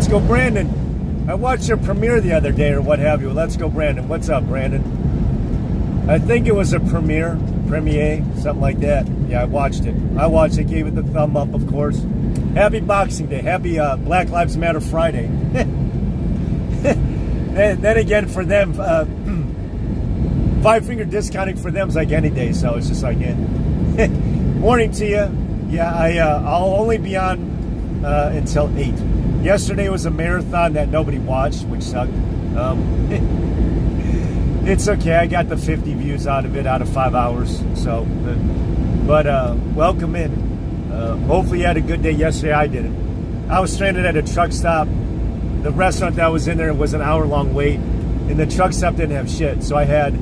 Let's Go Brandon. I watched your premiere the other day or what have you. Let's Go Brandon. What's up, Brandon? I think it was a premiere, something like that. Yeah, I watched it, gave it the thumb up, of course. Happy Boxing Day. Happy Black Lives Matter Friday. then again, for them, 5-finger discounting for them is like any day, so it's just like, morning to you. Yeah, I'll only be on until 8. Yesterday was a marathon that nobody watched, which sucked. It's okay. I got the 50 views out of it out of 5 hours. So, but welcome in. Hopefully you had a good day yesterday. I didn't. I was stranded at a truck stop. The restaurant that was in there was an hour-long wait, and the truck stop didn't have shit. So I had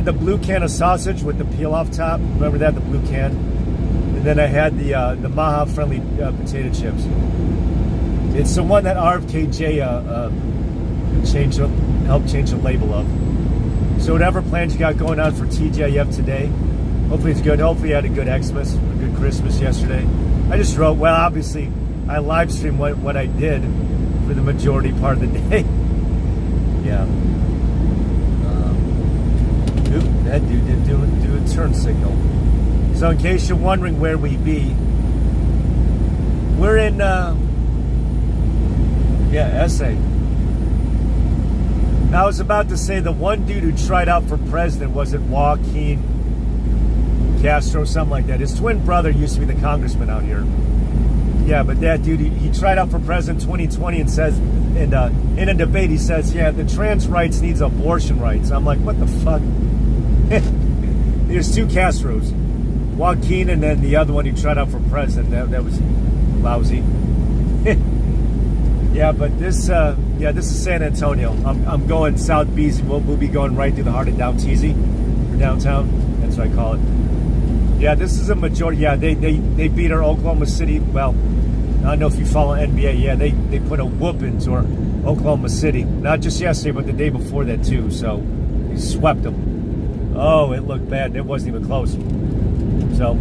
the blue can of sausage with the peel-off top. Remember that, the blue can? And then I had the Maha-friendly potato chips. It's the one that RFKJ helped change the label of. So whatever plans you got going on for TGIF today, hopefully it's good. Hopefully you had a good Xmas, a good Christmas yesterday. I just wrote, well, obviously, I live streamed what I did for the majority part of the day. Yeah. That dude did do a turn signal. So in case you're wondering where we be, we're in, SA. I was about to say the one dude who tried out for president, was it Joaquin Castro, something like that. His twin brother used to be the congressman out here. Yeah, but that dude, he tried out for president 2020 and says, in a debate, he says, yeah, the trans rights needs abortion rights. I'm like, what the fuck? There's two Castros, Joaquin and then the other one who tried out for president. That was lousy. Yeah, but this is San Antonio. I'm going South Beach. We'll be going right through the heart of downtown, or downtown. That's what I call it. Yeah, this is a majority. Yeah, they beat our Oklahoma City. Well, I don't know if you follow NBA. Yeah, they put a whooping to our Oklahoma City. Not just yesterday, but the day before that too. So they swept them. Oh, it looked bad. It wasn't even close. So,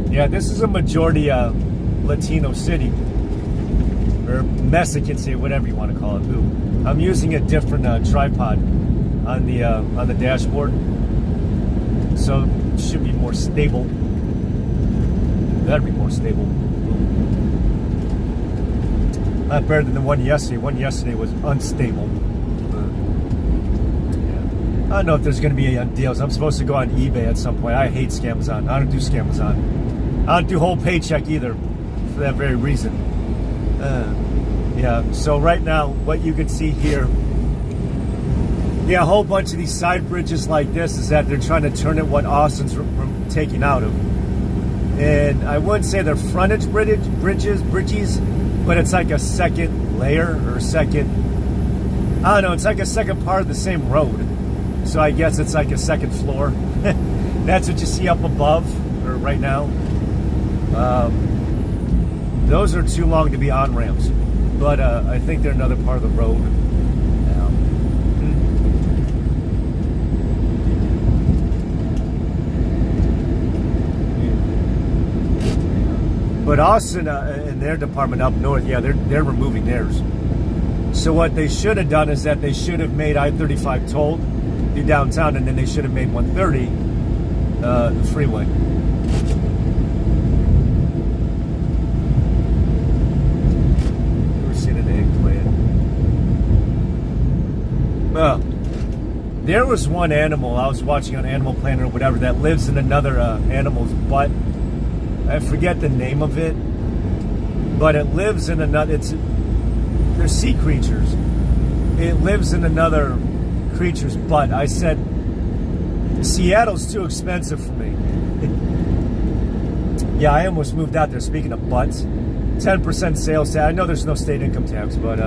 yeah, this is a majority Latino city. Or Mexican city, whatever you want to call it. Ooh. I'm using a different tripod on the dashboard. So it should be more stable. That'd be more stable. Not better than the one yesterday. One yesterday was unstable. Yeah. I don't know if there's going to be any deals. I'm supposed to go on eBay at some point. I hate Scamazon. I don't do Scamazon. I don't do whole paycheck either, for that very reason. Yeah, so right now, what you can see here, yeah, a whole bunch of these side bridges like this is that they're trying to turn it what Austin's taking out of. And I wouldn't say they're frontage bridges, but it's like a second layer or second, I don't know, it's like a second part of the same road. So I guess it's like a second floor. That's what you see up above, or right now. Those are too long to be on-ramps, but I think they're another part of the road. But Austin and their department up north, yeah, they're removing theirs. So what they should have done is that they should have made I-35 tolled through downtown, and then they should have made 130 the freeway. Well, there was one animal I was watching on Animal Planet or whatever that lives in another animal's butt. I forget the name of it, but it lives in another. They're sea creatures. It lives in another creature's butt. I said, Seattle's too expensive for me. Yeah, I almost moved out there. Speaking of butts, 10% sales tax. I know there's no state income tax, but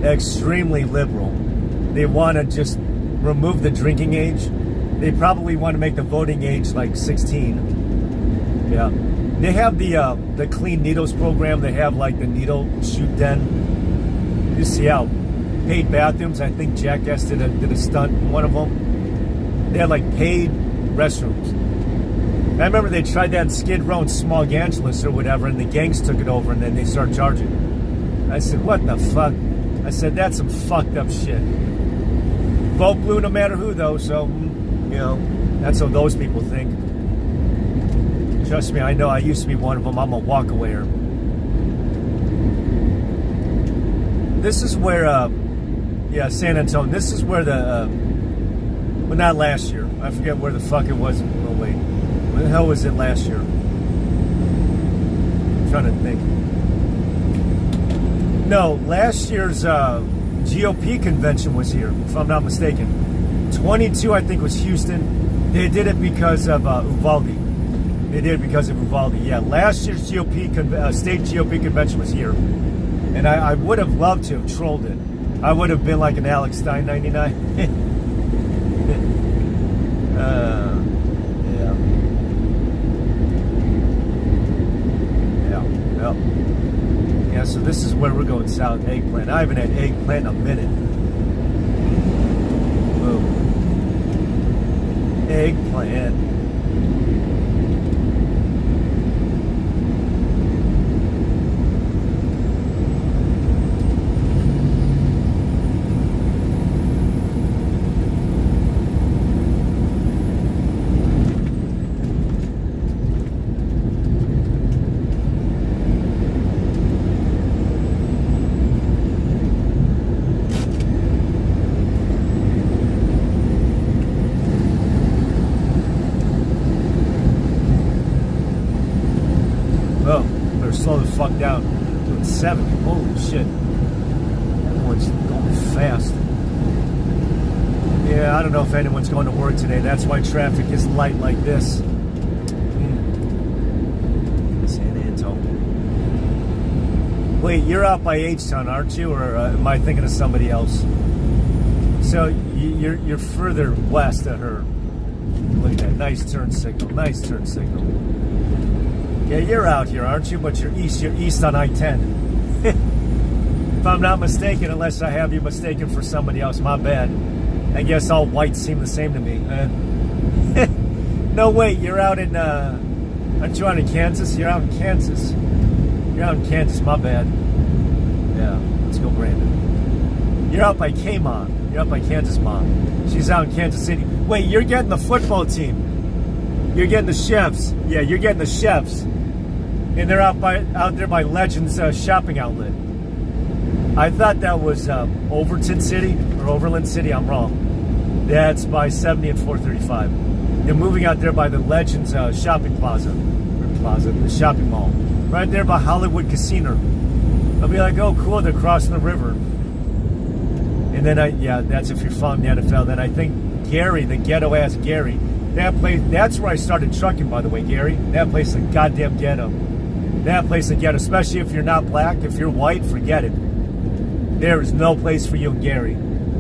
extremely liberal. They want to just remove the drinking age. They probably want to make the voting age like 16. Yeah. They have the Clean Needles program. They have like the needle shoot den. You see how paid bathrooms. I think Jackass did a stunt in one of them. They had like paid restrooms. I remember they tried that in Skid Row and Small Angeles or whatever, and the gangs took it over, and then they started charging. I said, what the fuck? I said, that's some fucked up shit. Vote blue no matter who, though, so, you know, that's what those people think. Trust me, I know I used to be one of them. I'm a walk-awayer. This is where, yeah, San Antonio, this is where the, well, not last year. I forget where the fuck it was. Oh, wait. Where the hell was it last year? I'm trying to think. No, last year's GOP convention was here, if I'm not mistaken. 22, I think, was Houston. They did it because of Uvalde. They did it because of Uvalde. Yeah, last year's GOP state GOP convention was here. And I would have loved to have trolled it. I would have been like an Alex Stein 99. Yeah. Yeah, so this is where we're going south. Eggplant. I haven't had eggplant in a minute. Boom. Eggplant. Oh, better slow the fuck down. Doing 70. Holy shit. Everyone's going fast. Yeah, I don't know if anyone's going to work today. That's why traffic is light like this. San Antonio. Wait, you're out by H-Town, aren't you? Or am I thinking of somebody else? So you're further west of her. Look at that. Nice turn signal. Nice turn signal. Yeah, you're out here, aren't you? But you're east on I-10. If I'm not mistaken, unless I have you mistaken for somebody else, my bad. I guess all whites seem the same to me. No, wait, you're out in, aren't you out in Kansas? You're out in Kansas. You're out in Kansas, my bad. Yeah, let's go, Brandon. You're out by K-Mom. You're out by Kansas Mom. She's out in Kansas City. Wait, you're getting the football team. You're getting the chefs. Yeah, you're getting the chefs. And they're out there by Legends shopping outlet. I thought that was Overton City or Overland City. I'm wrong. That's by 70 and 435. They're moving out there by the Legends shopping the shopping mall, right there by Hollywood Casino. I'll be like, oh, cool, they're crossing the river. And then yeah, that's if you're following the NFL. Then I think Gary, the ghetto ass Gary, that place. That's where I started trucking, by the way, Gary. That place is a goddamn ghetto. That place is a ghetto, especially if you're not black. If you're white, forget it. There is no place for you in Gary.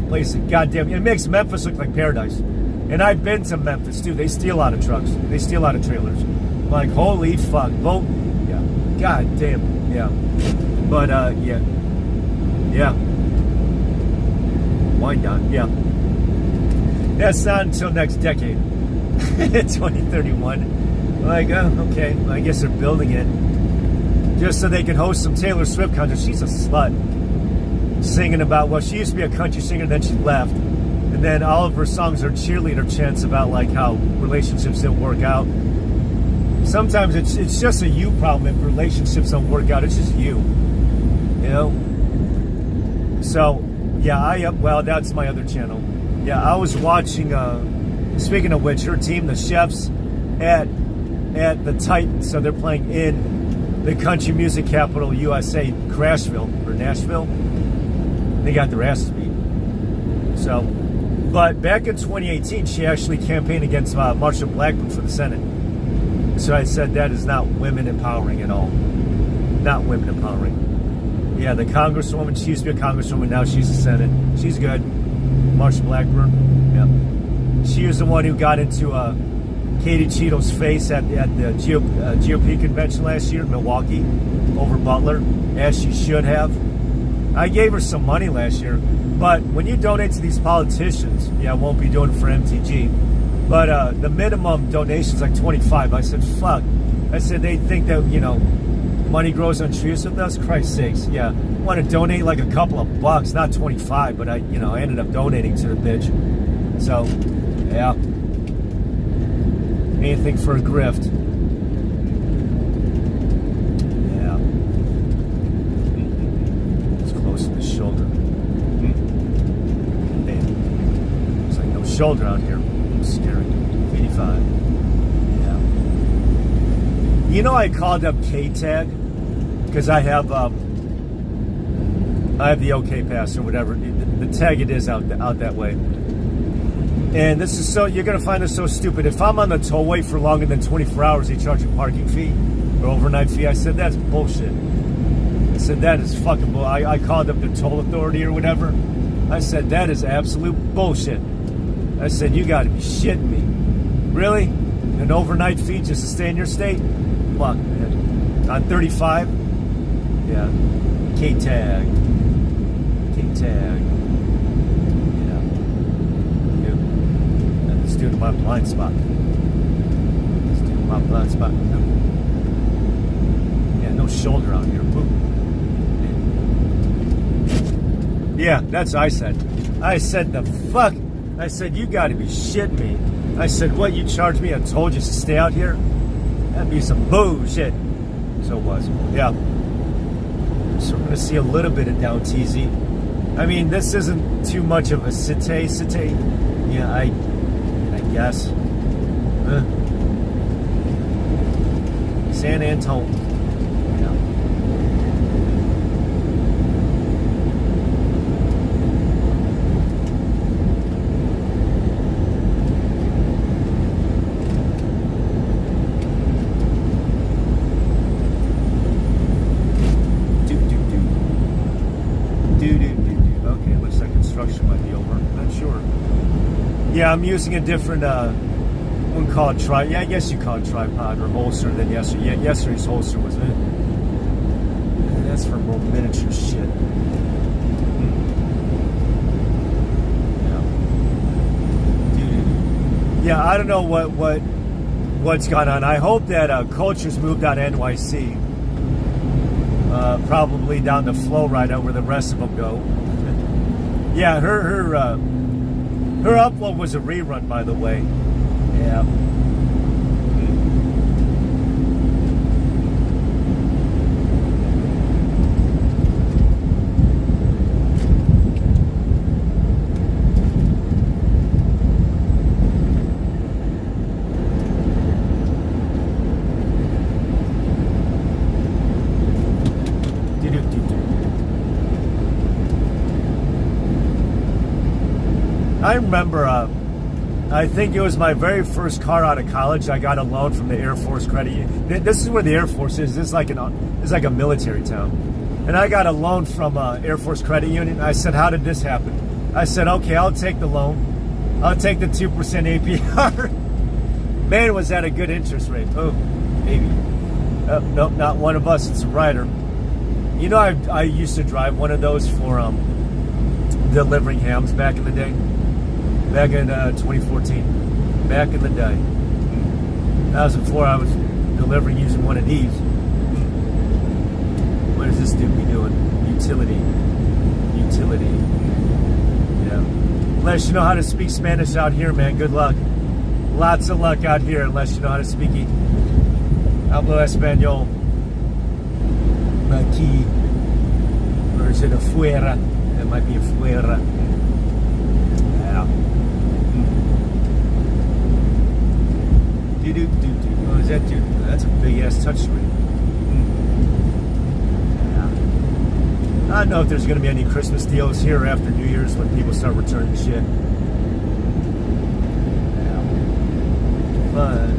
Place is goddamn. It makes Memphis look like paradise. And I've been to Memphis too. They steal out of trucks. They steal out of trailers. I'm like, holy fuck. Vote. Yeah. God damn. Yeah. But yeah. Yeah. Wind down. Yeah. That's not until next decade. 2031. Like, okay. I guess they're building it just so they can host some Taylor Swift concerts. She's a slut. Singing about, well, she used to be a country singer, then she left. And then all of her songs are cheerleader chants about like how relationships didn't work out. Sometimes it's just a you problem if relationships don't work out. It's just you. You know? So, yeah, well, that's my other channel. Yeah, I was watching, speaking of which, her team, the Chefs, at the Titan. So they're playing in the country music capital, USA, Nashville. They got their asses beat. So, but back in 2018, she actually campaigned against Marsha Blackburn for the Senate. So I said that is not women empowering at all. Not women empowering. Yeah, the congresswoman, she used to be a congresswoman, now she's a Senate. She's good. Marsha Blackburn. Yeah. She was the one who got into Katie Cheeto's face at the GOP convention last year in Milwaukee over Butler, as she should have. I gave her some money last year, but when you donate to these politicians, yeah, I won't be doing it for MTG, but the minimum donation is like $25. I said, fuck. I said, they think that, you know, money grows on trees with us. Christ's sakes, yeah. I want to donate like a couple of bucks, not 25, but I ended up donating to the bitch. So, yeah. Anything for a grift. Yeah. It's close to the shoulder. Man. There's like no shoulder out here. It's scary. 85. Yeah. I called up K-Tag because I have the OK Pass or whatever. The tag it is out that way. And this is you're going to find this so stupid. If I'm on the tollway for longer than 24 hours, they charge a parking fee or overnight fee. I said, that's bullshit. I said, that is fucking bull. I called up the toll authority or whatever. I said, that is absolute bullshit. I said, you got to be shitting me. Really? An overnight fee just to stay in your state? Fuck, man. On 35? Yeah. K-Tag. K-Tag. Doing my blind spot. Just doing my blind spot. Yeah, no shoulder out here. Boom. Yeah, that's what I said. I said, the fuck? I said, you gotta be shitting me. I said, what, you charged me a toll just to stay out here? That'd be some bullshit. So it was. Yeah. So we're gonna see a little bit of down TZ. I mean, this isn't too much of a cité. Yeah, I guess. San Antone. Yeah. Okay, looks like construction might be over. I'm not sure. Yeah, I'm using a different, one called yeah, I guess you call it tripod or holster than yesterday. Yeah, yesterday's holster was it. That's for more miniature shit. Yeah, I don't know what's gone on. I hope that Culture's moved out of NYC. Probably down the flow right out where the rest of them go. Yeah, her upload was a rerun, by the way. Yeah. I remember, I think it was my very first car out of college. I got a loan from the Air Force Credit Union. This is where the Air Force is. This is like a military town. And I got a loan from Air Force Credit Union. I said, how did this happen? I said, okay, I'll take the loan. I'll take the 2% APR. Man, was that a good interest rate. Oh, maybe. Nope, not one of us. It's a Ryder. I used to drive one of those for delivering hams back in the day. Back in 2014. Back in the day. That was before I was delivering using one of these. What does this dude be doing? Utility. Yeah. Unless you know how to speak Spanish out here, man. Good luck. Lots of luck out here unless you know how to speak it. Hablo español. Aquí. Or is it afuera? It might be afuera. Yeah. Oh, is that dude? That's a big ass touchscreen. Yeah. I don't know if there's going to be any Christmas deals here after New Year's when people start returning shit. Yeah. But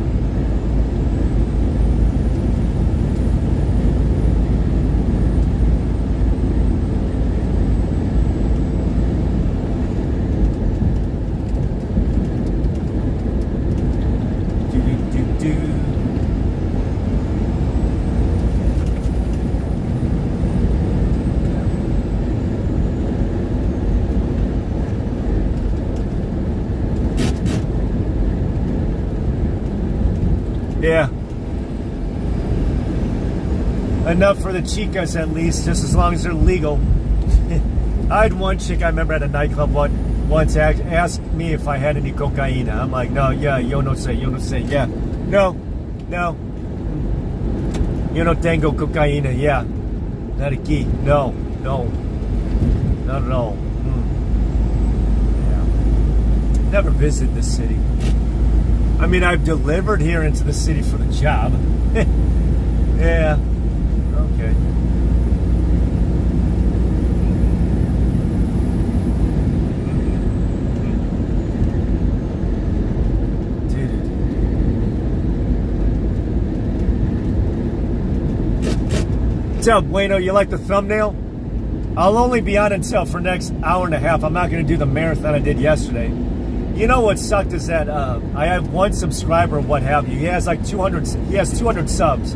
yeah. enough for the chicas at least, just as long as they're legal. I had one chick I remember at a nightclub once asked me if I had any cocaína. I'm like, no, yeah, yo no sé, yeah. No, yo no tengo cocaína, yeah. Not aquí, no, not at all. Yeah. Never visited this city. I mean, I've delivered here into the city for the job. Yeah, okay. What's up, Bueno? You like the thumbnail? I'll only be on until for next hour and a half. I'm not going to do the marathon I did yesterday. You know what sucked is that I have one subscriber, what have you. He has like 200. He has 200 subs.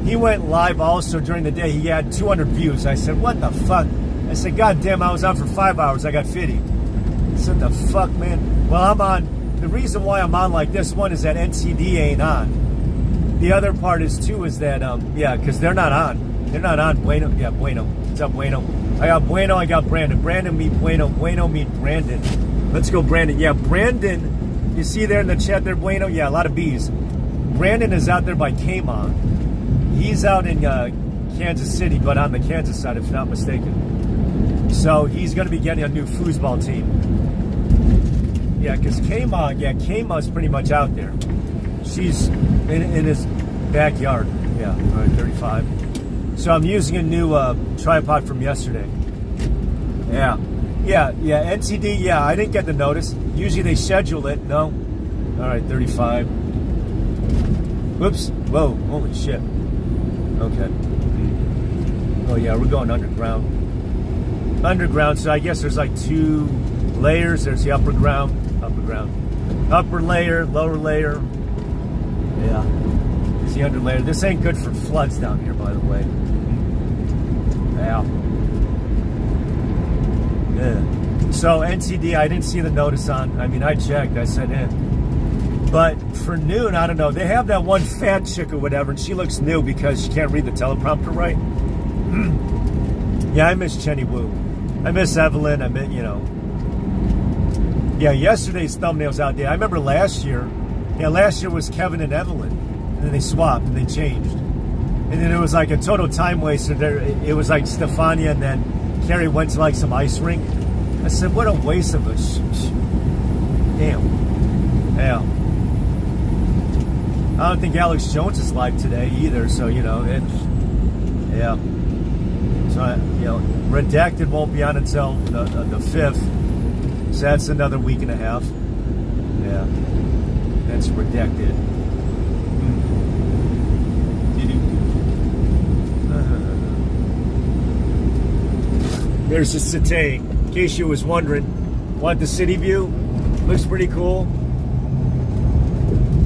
He went live also during the day. He had 200 views. I said, what the fuck? I said, God damn, I was on for 5 hours. I got 50. I said, the fuck, man? Well, I'm on. The reason why I'm on like this one is that NCD ain't on. The other part is too is that yeah, because they're not on. They're not on. Bueno. Yeah, Bueno. What's up, Bueno? I got Bueno, I got Brandon. Brandon meet Bueno. Bueno meet Brandon. Let's go, Brandon. Yeah, Brandon, you see there in the chat there, Bueno? Yeah, a lot of B's. Brandon is out there by Kmart. He's out in Kansas City, but on the Kansas side, if not mistaken. So he's going to be getting a new foosball team. Yeah, because Kmart's pretty much out there. She's in his backyard. Yeah, all right, 35. So I'm using a new tripod from yesterday. Yeah, NCD, yeah, I didn't get the notice. Usually they schedule it, no? All right, 35. Whoops, whoa, holy shit. Okay. Oh yeah, we're going underground. Underground, so I guess there's like 2 layers. There's the upper layer, lower layer. Yeah, there's the under layer. This ain't good for floods down here, by the way. Yeah. So NCD, I didn't see the notice on. I mean, I checked. I said, But for noon, I don't know. They have that one fat chick or whatever, and she looks new because she can't read the teleprompter right. Yeah, I miss Chenny Wu. I miss Evelyn. I miss, you know. Yeah, yesterday's thumbnail's out there. I remember last year. Yeah, last year was Kevin and Evelyn. And then they swapped and they changed. And then it was like a total time waster. There, it was like Stefania and then Carrie went to like some ice rink. I said, what a waste of a damn. Yeah. I don't think Alex Jones is live today either, so you know yeah. So you know, Redacted won't be on until the 5th. So that's another week and a half. Yeah. That's Redacted. There's a Satay. In case you was wondering, want the city view? Looks pretty cool.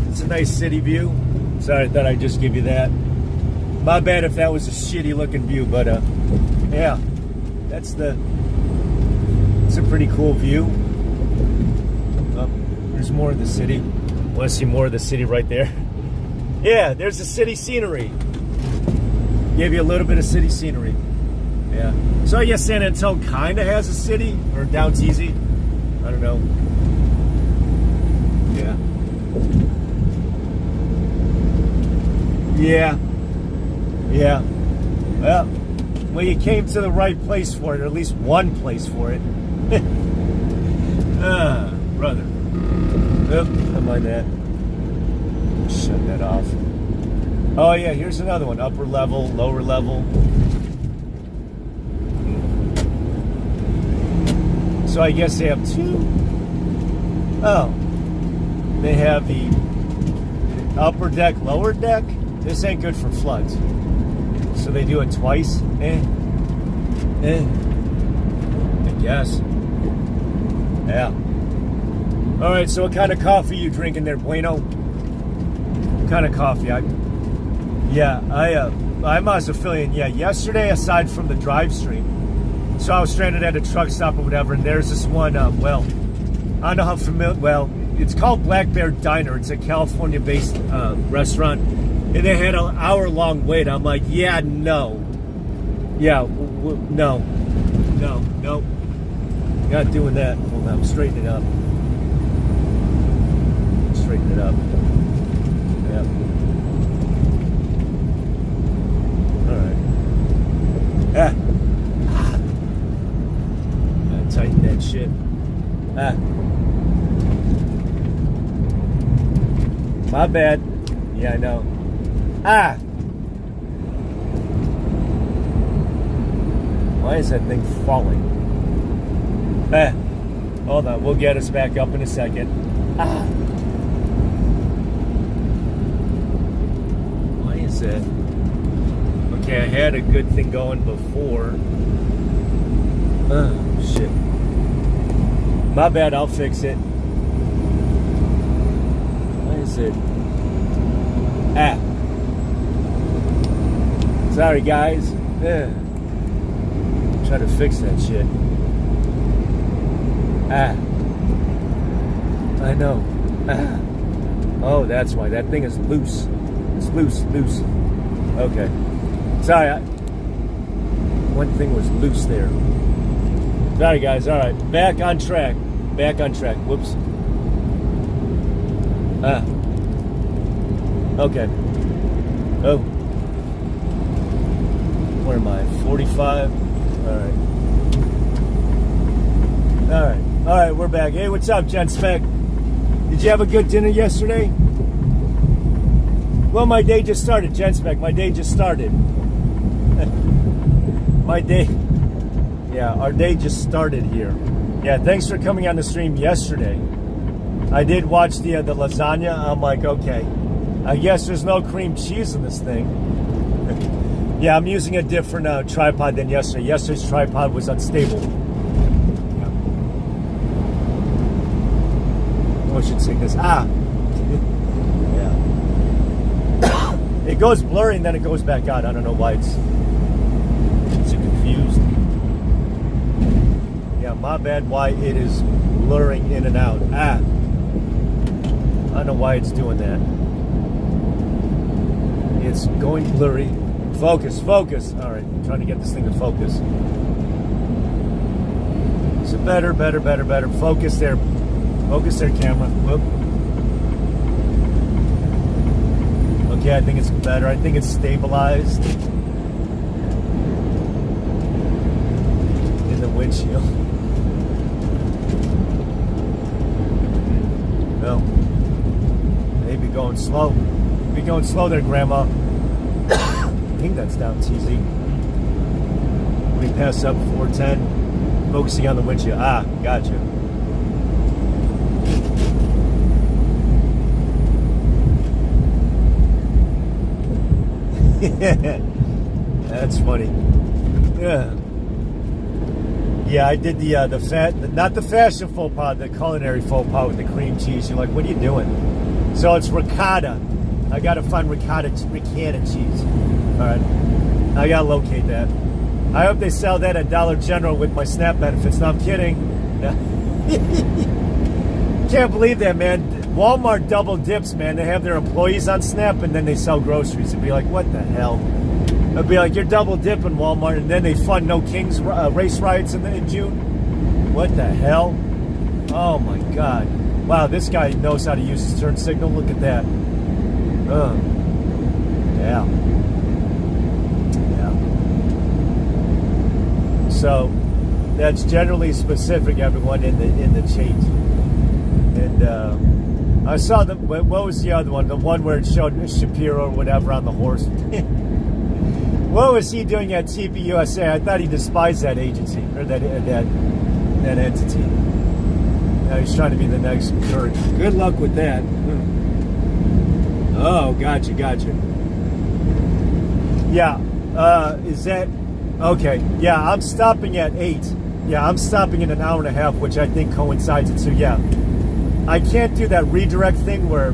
It's a nice city view. Sorry, I thought I'd just give you that. My bad if that was a shitty looking view, but yeah, it's a pretty cool view. Oh, there's more of the city. Want to see more of the city right there? Yeah, there's the city scenery. Gave you a little bit of city scenery. Yeah. So I guess San Antonio kind of has a city, or down Teasy. I don't know. Yeah. Yeah. Well, you came to the right place for it, or at least one place for it. Brother. Oop, don't mind that. Shut that off. Oh yeah, here's another one. Upper level, lower level. So I guess they have 2. Oh. They have the upper deck, lower deck. This ain't good for floods. So they do it twice. I guess. Yeah. All right, so what kind of coffee you drinking there, Bueno? What kind of coffee? I'm Australian. Yeah, yesterday, aside from the drive stream, so I was stranded at a truck stop or whatever, and there's this one, well, I don't know how familiar, well, it's called Black Bear Diner. It's a California-based restaurant. And they had an hour-long wait. I'm like, yeah, no. Yeah, no. No. Not doing that. Hold on, straighten it up. Straighten it up. Yep. All right. Gotta tighten that shit. My bad. Yeah, I know. Why is that thing falling? Hold on, we'll get us back up in a second. Why is that? Okay, I had a good thing going before. Shit. My bad, I'll fix it. Why is it? Sorry, guys. Try to fix that shit. I know. Oh, that's why. That thing is loose. It's loose. Okay. Sorry. One thing was loose there. Sorry, guys. All right. Back on track. Whoops. Okay. Oh. Where am I? 45? All right, we're back. Hey, what's up, Jen Speck? Did you have a good dinner yesterday? Well, my day just started, Jen Speck. My day just started. Our day just started here. Yeah, thanks for coming on the stream yesterday. I did watch the lasagna. I'm like, okay, I guess there's no cream cheese in this thing. Yeah, I'm using a different tripod than yesterday. Yesterday's tripod was unstable. Motion sickness. Yeah. It goes blurry and then it goes back out. I don't know why it's so confused. Yeah, my bad. Why it is blurring in and out. I don't know why it's doing that. It's going blurry. Focus. All right, I'm trying to get this thing to focus. So better. Focus there, camera. Whoop. Okay, I think it's better. I think it's stabilized in the windshield. No, maybe going slow. Be going slow there, Grandma. I think that's down TZ. We pass up 410, focusing on the windshield. Gotcha. That's funny. Yeah, I did not the fashion faux pas, the culinary faux pas with the cream cheese. You're like, what are you doing? So it's ricotta. I gotta find ricotta cheese. All right, I gotta locate that. I hope they sell that at Dollar General with my SNAP benefits. No, I'm kidding. Can't believe that, man. Walmart double dips, man. They have their employees on SNAP and then they sell groceries. It'd be like, what the hell? It'd be like, you're double dipping, Walmart, and then they fund No Kings race riots in June. What the hell? Oh my God. Wow, this guy knows how to use his turn signal. Look at that. Yeah. So that's generally specific, everyone, in the cheat. And I saw what was the other one? The one where it showed Shapiro or whatever on the horse. What was he doing at TPUSA? I thought he despised that agency or that entity. Now he's trying to be the next Kurt. Good luck with that. Oh, gotcha. Yeah. Is that okay? Yeah, I'm stopping at 8. Yeah, I'm stopping in an hour and a half, which I think coincides it. So yeah, I can't do that redirect thing where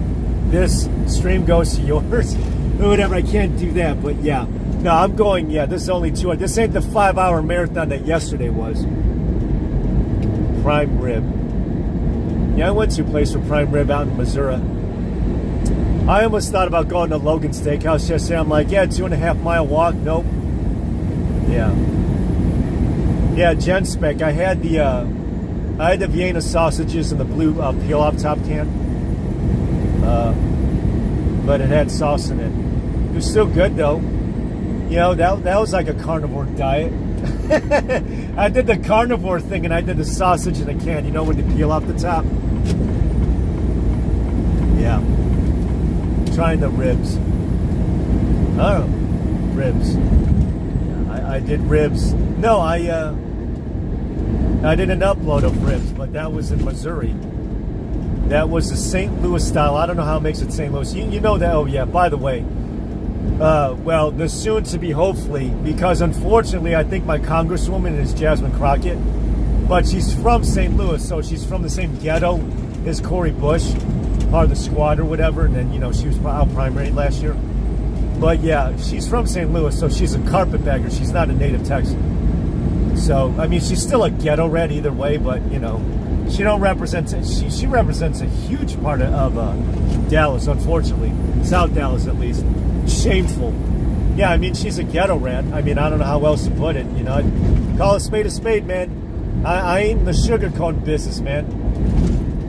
this stream goes to yours or whatever. I can't do that, but yeah. No, I'm going, yeah, this is only 2 hours. This ain't the 5-hour marathon that yesterday was. Prime rib. Yeah, I went to a place for prime rib out in Missouri. I almost thought about going to Logan Steakhouse yesterday. I'm like, yeah, 2.5 mile walk. Nope. Yeah. Yeah, Gen Spec. I had the Vienna sausages in the blue peel-off top can. But it had sauce in it. It was still good though. You know, that was like a carnivore diet. I did the carnivore thing and I did the sausage in a can. You know, when you peel off the top. Yeah. Trying the ribs. Oh, ribs. Yeah, I did ribs. No, I did an upload of ribs, but that was in Missouri. That was the St. Louis style. I don't know how it makes it St. Louis. You know that. Oh, yeah. By the way, well, the soon to be, hopefully, because unfortunately, I think my congresswoman is Jasmine Crockett, but she's from St. Louis, so she's from the same ghetto as Cori Bush, part of the squad or whatever. And then, you know, she was out primary last year. But yeah, she's from St. Louis, so she's a carpetbagger. She's not a native Texan. So, I mean, she's still a ghetto rat either way, but, you know, she don't represent, she represents a huge part of Dallas, unfortunately. South Dallas, at least. Shameful. Yeah, I mean, she's a ghetto rat. I mean, I don't know how else to put it, you know. Call a spade, man. I ain't in the sugarcoating business, man.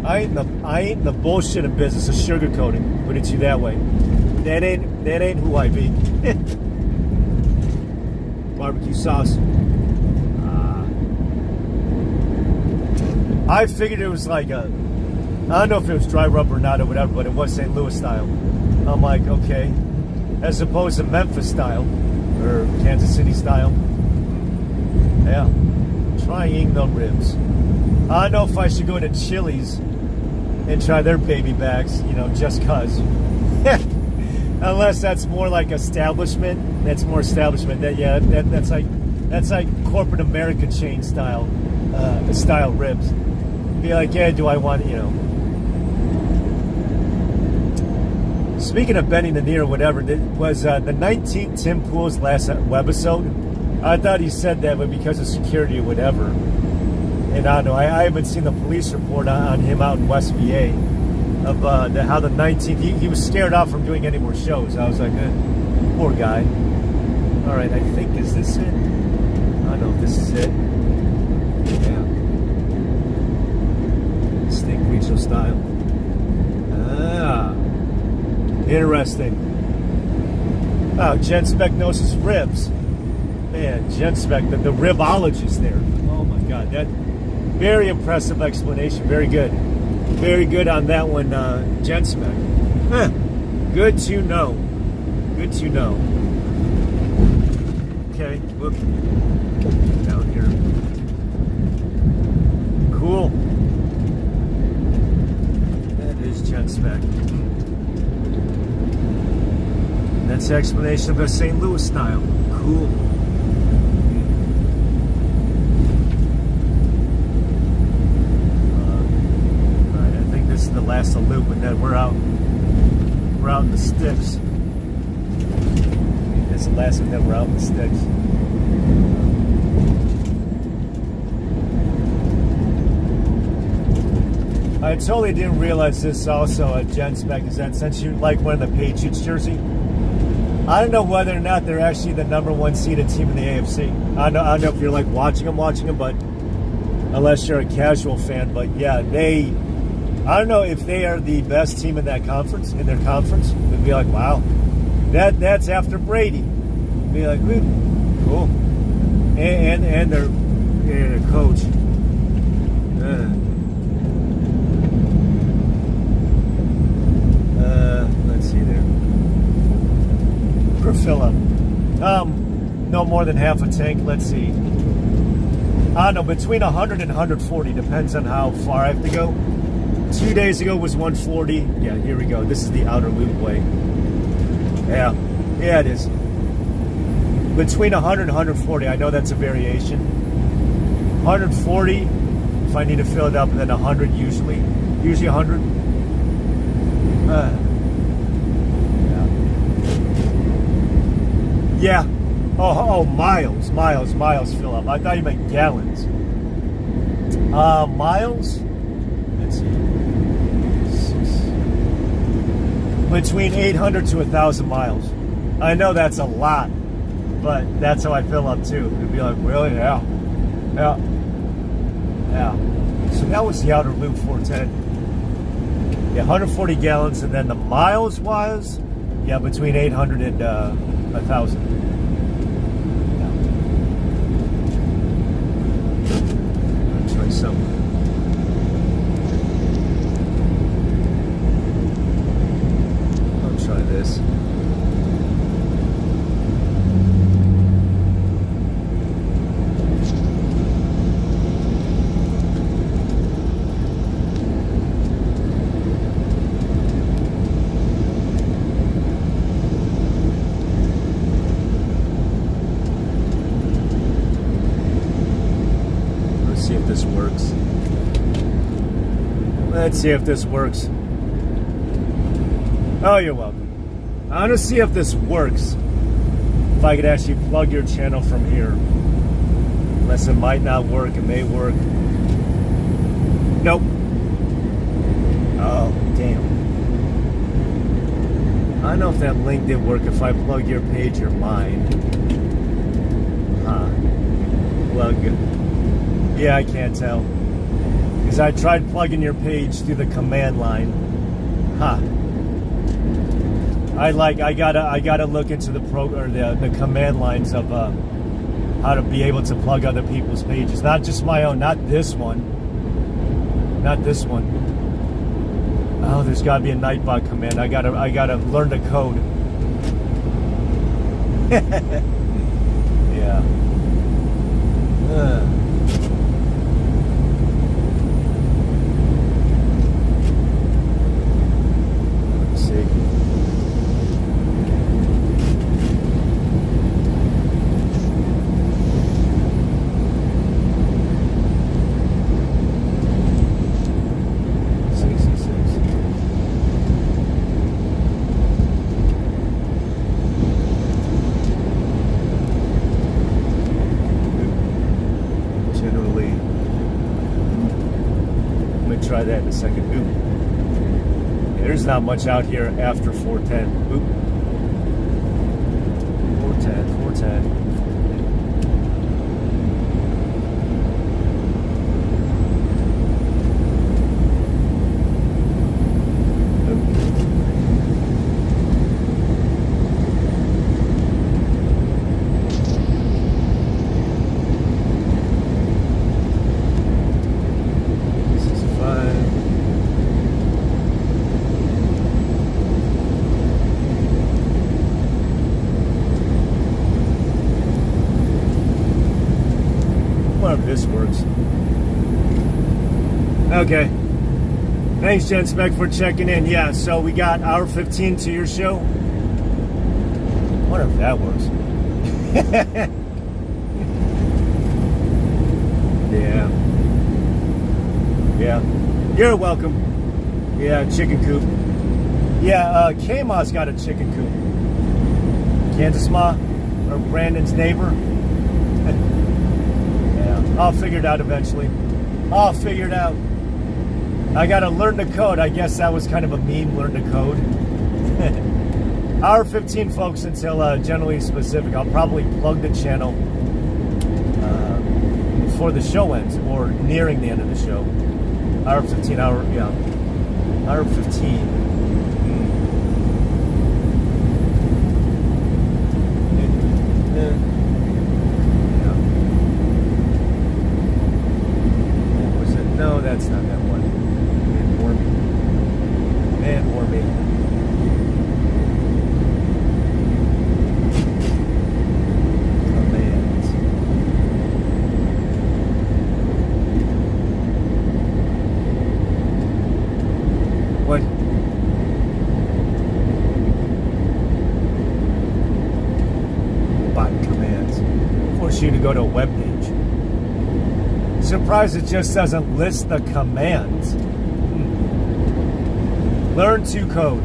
I ain't in the bullshitting business of sugarcoating. Put it to you that way. That ain't who I be. Barbecue sauce. I figured it was like I don't know if it was dry rub or not or whatever, but it was St. Louis style. I'm like, okay. As opposed to Memphis style or Kansas City style. Yeah. Trying the ribs. I don't know if I should go to Chili's and try their baby backs, you know, just cause. Unless that's more like establishment. That's more establishment. That's like corporate America chain style ribs. Be like, yeah, do I want, you know. Speaking of bending the knee or whatever, was the 19th Tim Pool's last webisode? I thought he said that, but because of security or whatever. And I don't know, I haven't seen the police report on him out in West VA of how the 19th, he was scared off from doing any more shows. I was like, poor guy. All right, I think, is this it? I don't know if this is it. Yeah. Steak regional style. Ah. Interesting. Oh, Gen Spec knows his ribs. Man, Gen Spec, the ribologist there. Oh my God, that very impressive explanation. Very good. Very good on that one, Gen Spec. Huh. Good to know. Good to know. Okay, look down here. Cool. That is Gen Spec. That's the explanation of a St. Louis style. Cool. Alright, I think this is the last loop, and then we're out in the sticks. That's the last one, then we're out in the sticks. I totally didn't realize this also at Gen Spec is that since you like wearing the Patriots jersey, I don't know whether or not they're actually the #1 seeded team in the AFC. I don't know if you're like watching them, but unless you're a casual fan, but yeah, I don't know if they are the best team in that conference, in their conference. It'd be like, wow, that's after Brady. It'd be like, cool, and their coach. Let's see there. Fill up. No more than half a tank. Let's see. I don't know, between 100 and 140, depends on how far I have to go. 2 days ago was 140. Yeah, here we go. This is the outer loop way. Yeah, it is. Between 100 and 140, I know that's a variation. 140, if I need to fill it up, and then 100 usually 100. Yeah. Oh, miles fill up. I thought you meant gallons. Miles? Let's see. Between 800 to 1,000 miles. I know that's a lot, but that's how I fill up too. It'd be like, really? Yeah. Yeah. Yeah. So that was the outer loop 410. Yeah, 140 gallons, and then the miles was, yeah, between 800 and 1,000. Yeah. I'll try some. I'll try this. See if this works. Let's see if this works. Oh, you're welcome. I want to see if this works. If I could actually plug your channel from here. Unless it might not work, it may work. Nope. Oh, damn. I don't know if that link did work if I plug your page or mine. Huh. Plug. Yeah, I can't tell. Because I tried plugging your page through the command line. Huh. I gotta look into the the command lines of how to be able to plug other people's pages. Not just my own, not this one. Not this one. Oh, there's gotta be a Nightbot command. I gotta learn the code. Yeah. Try that in a second. Oop. Yeah, there's not much out here after 410. Oop. 410, 410. This works. Okay. Thanks, Jen Spec, for checking in. Yeah, so we got hour 15 to your show. Wonder if that works. Yeah. Yeah. You're welcome. Yeah, chicken coop. Yeah, K-Ma's got a chicken coop. Kansas Ma, or Brandon's neighbor. I'll figure it out eventually. I'll figure it out. I gotta learn the code. I guess that was kind of a meme, learn the code. Hour 15, folks, until generally specific. I'll probably plug the channel before the show ends, or nearing the end of the show. Hour 15, hour 15. No, that's not that one. Man, warm me. Man, warm me. Commands. What? Bot commands. Force you to go to a web page. Surprised it just doesn't list the commands. Learn to code.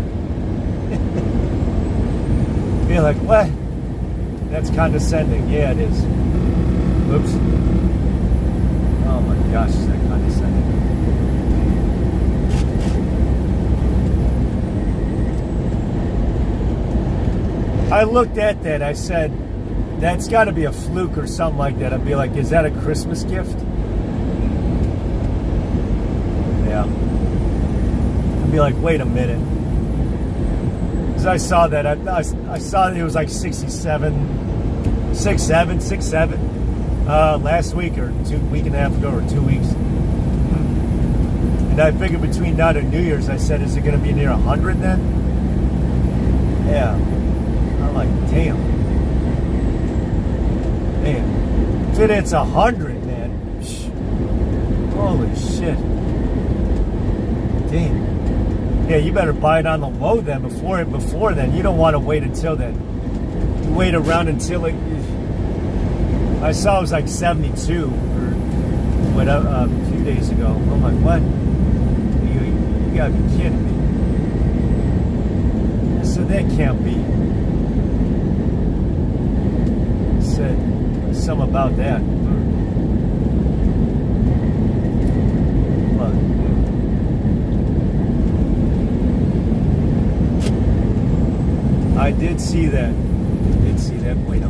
You're like, what? That's condescending. Yeah, it is. Oops. Oh my gosh, is that condescending? I looked at that. I said, that's got to be a fluke or something like that. I'd be like, is that a Christmas gift? Yeah. I'd be like, wait a minute. Because I saw that. I saw that it was like 67, 67 last week or week and a half ago or 2 weeks. And I figured between now and New Year's, I said, is it going to be near 100 then? Yeah. I'm like, damn. Man. If it hits 100, man. Holy shit. Damn. Yeah, you better buy it on the low then. Before then, you don't want to wait until then. You wait around until it. I saw it was like 72 or whatever a few days ago. I'm like, what? You gotta be kidding me. So that can't be. Said something about that. Look. I did see that. Bueno.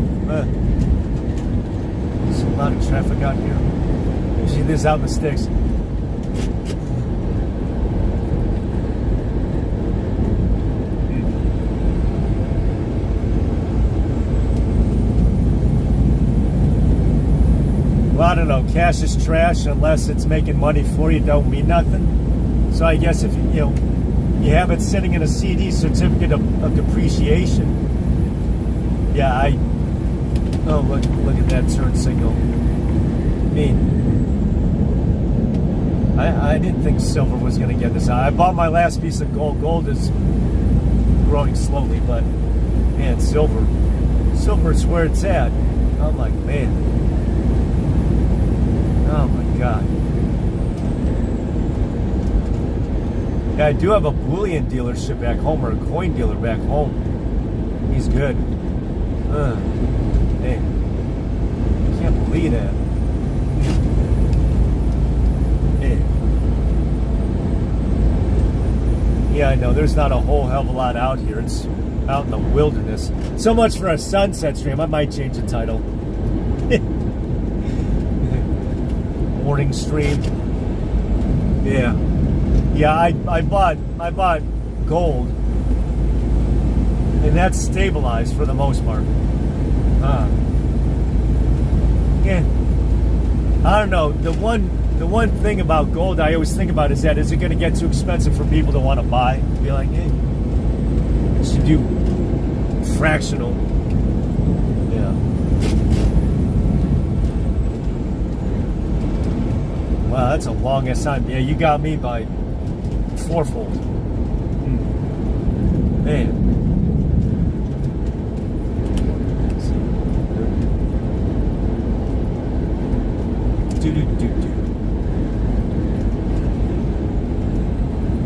There's a lot of traffic out here. You see this out in the sticks. Well, I don't know. Cash is trash unless it's making money for you. Don't mean nothing. So I guess if you have it sitting in a CD, certificate of depreciation. Yeah, oh look at that turn signal. I mean, I didn't think silver was going to get this out. I bought my last piece of gold. Gold is growing slowly, but man, silver's where it's at. I'm like, man. Oh my God. Yeah, I do have a bullion dealership back home, or a coin dealer back home. He's good. Hey, I can't believe that. Hey. Yeah, I know. There's not a whole hell of a lot out here. It's out in the wilderness. So much for a sunset stream. I might change the title. Morning stream. Yeah. Yeah, I bought gold, and that's stabilized for the most part. Yeah, I don't know. The one thing about gold I always think about is it going to get too expensive for people to want to buy? Be like, hey, you should do fractional. Yeah. Wow, that's a long ass time. Yeah, you got me by fourfold. Man.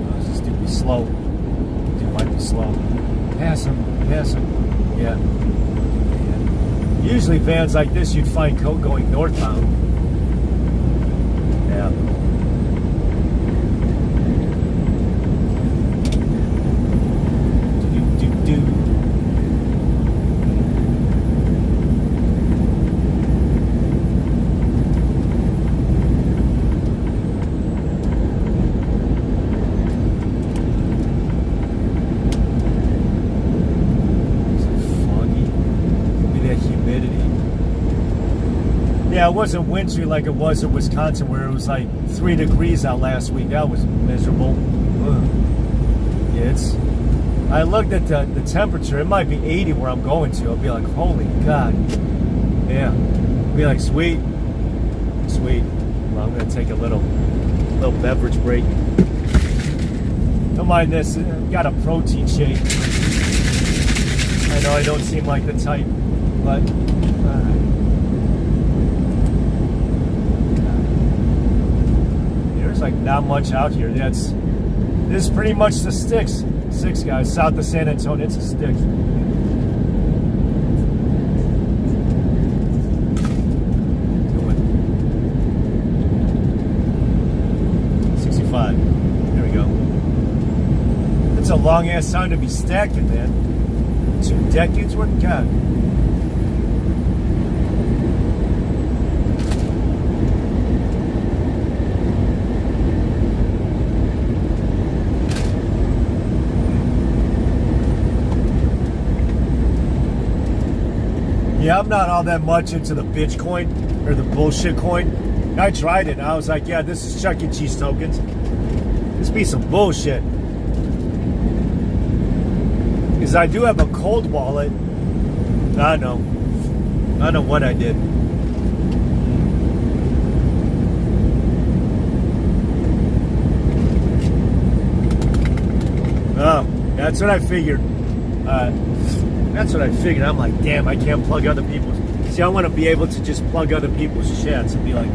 Oh, this dude be slow. Dude might be slow. Pass him. Yeah. Usually vans like this you'd find going northbound. Yeah. Yeah, it wasn't wintry like it was in Wisconsin, where it was like 3 degrees out last week. That was miserable. Ugh. Yeah, I looked at the temperature. It might be 80 where I'm going to. I'll be like, holy God. Yeah. I'll be like, sweet. Well, I'm gonna take a little beverage break. Don't mind this. I've got a protein shake. I know I don't seem like the type, but. Like not much out here. This is pretty much the sticks, guys. South of San Antonio, it's the sticks. 65. There we go. It's a long ass time to be stacking, man. 2 decades worth? God. Yeah, I'm not all that much into the Bitcoin or the bullshit coin. I tried it. I was like, yeah, this is Chuck E. Cheese tokens. This be some bullshit. Because I do have a cold wallet. I don't know what I did. Oh, that's what I figured. That's what I figured. I'm like, damn, I can't plug other people's. See, I want to be able to just plug other people's chats and be like,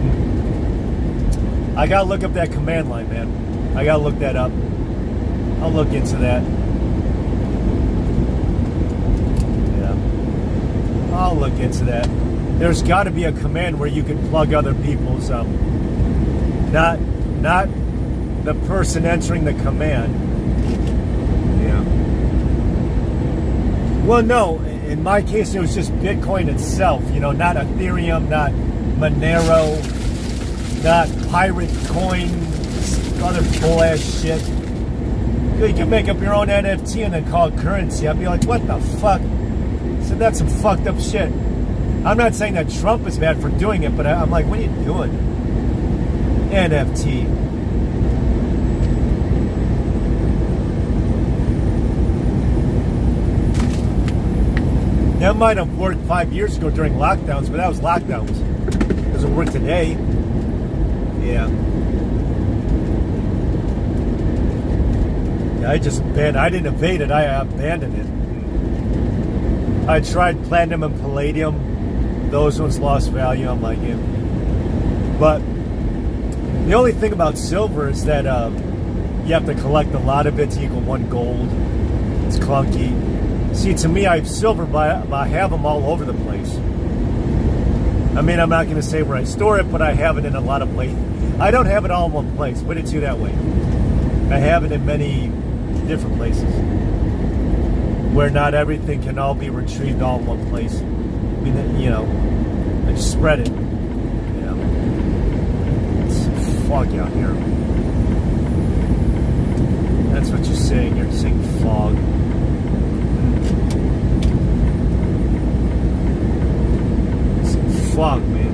I gotta look up that command line, man. I gotta look that up. I'll look into that. Yeah, I'll look into that. There's got to be a command where you can plug other people's, not the person entering the command. Well, no, in my case, it was just Bitcoin itself, you know, not Ethereum, not Monero, not Pirate Coin, other bull-ass shit. You can make up your own NFT and then call it currency. I'd be like, what the fuck? So that's some fucked up shit. I'm not saying that Trump is bad for doing it, but I'm like, what are you doing? NFT. That might have worked 5 years ago during lockdowns, but that was lockdowns. It doesn't work today. Yeah. I just banned. I didn't evade it. I abandoned it. I tried platinum and palladium. Those ones lost value. I'm like, yeah. But the only thing about silver is that you have to collect a lot of it to equal 1 gold. It's clunky. See, to me, I have silver, but I have them all over the place. I mean, I'm not going to say where I store it, but I have it in a lot of places. I don't have it all in one place. Put it to you that way. I have it in many different places where not everything can all be retrieved all in one place. I mean, you know, I just spread it. You know, it's fog out here. That's what you're saying. You're saying fog. Fog, man.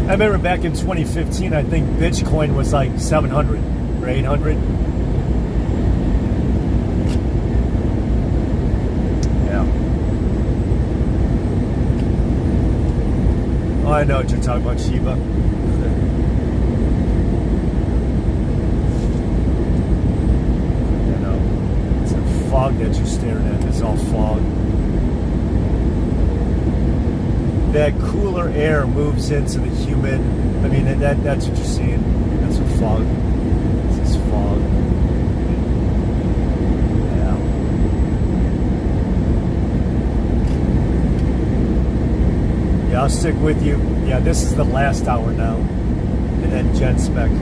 I remember back in 2015, I think Bitcoin was like 700 or 800. Yeah. Oh, I know what you're talking about, Shiba. Fog that you're staring at. It's all fog. That cooler air moves into the humid. I mean, that's what you're seeing. That's what fog. This is fog. Yeah. Yeah, I'll stick with you. Yeah, this is the last hour now. And then Gen Spec.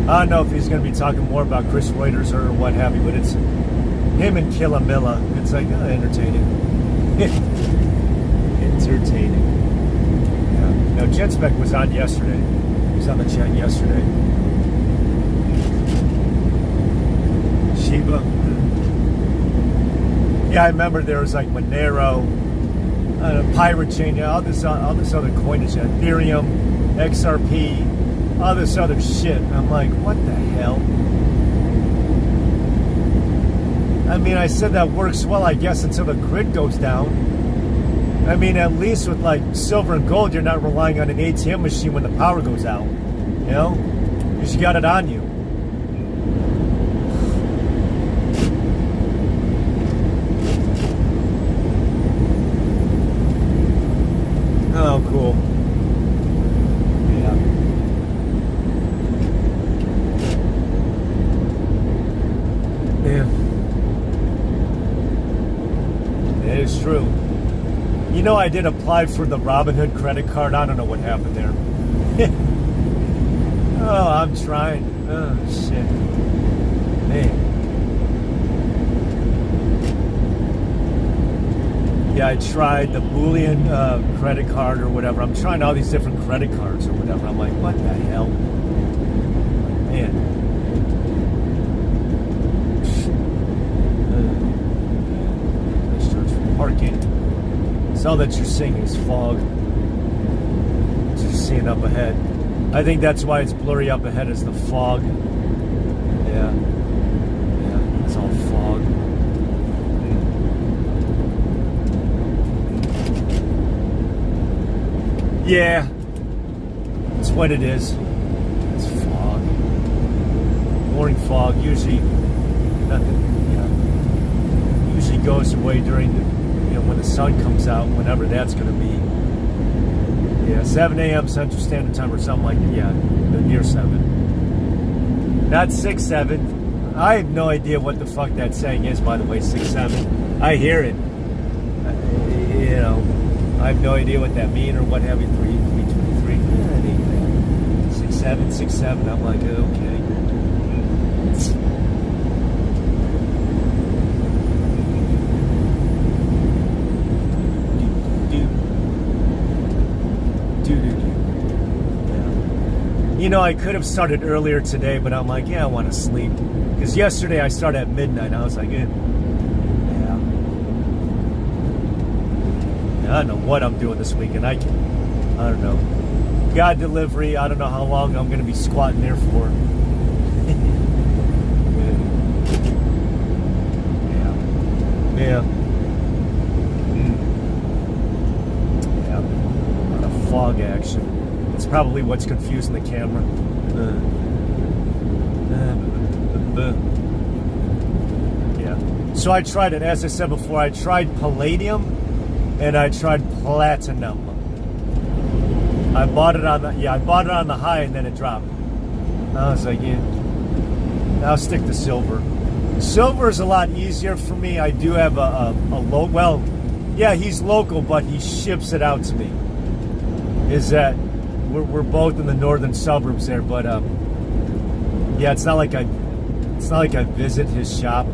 I don't know if he's going to be talking more about Chris Reuters or what have you, but it's him and Killamilla. It's like entertaining. Entertaining. Yeah. Now, Jen Spec was on yesterday. He was on the chat yesterday. Shiba. Yeah, I remember there was like Monero, Pirate Chain, all this other coinage, Ethereum, XRP. All this other shit. I'm like, what the hell? I mean, I said that works well, I guess, until the grid goes down. I mean, at least with like silver and gold, you're not relying on an ATM machine when the power goes out. You know? Because you got it on you. Oh, cool. It's true. You know, I did apply for the Robinhood credit card. I don't know what happened there. Oh, I'm trying. Oh, shit. Man. Yeah, I tried the Boolean credit card or whatever. I'm trying all these different credit cards or whatever. I'm like, what the hell? Man. Let's search for parking. It's all that you're seeing is fog. Just seeing up ahead. I think that's why it's blurry up ahead is the fog. Yeah. Yeah, it's all fog. Yeah. It's what it is. It's fog. Morning fog. Usually nothing, usually goes away during the, when the sun comes out, whenever that's going to be. Yeah, 7 a.m. Central Standard Time or something like that. Yeah, near 7. Not 6, 7. I have no idea what the fuck that saying is, by the way, 6, 7. I hear it. I have no idea what that means or what have you. 3, 3, 23. 6, 7, 6, 7. I'm like, okay. I could have started earlier today, but I'm like, yeah, I want to sleep. Because yesterday I started at midnight. I was like, yeah. I don't know what I'm doing this weekend. I don't know. God delivery. I don't know how long I'm going to be squatting there for. Yeah. Yeah. A lot of fog action. It's probably what's confusing the camera. Yeah. So I tried it, as I said before, I tried palladium and I tried platinum. I bought it on the high and then it dropped. I was like, yeah, I'll stick to silver. Silver is a lot easier for me. I do have a low, well, yeah, he's local, but he ships it out to me. Is that we're both in the northern suburbs there, but yeah, it's not like I visit his shop.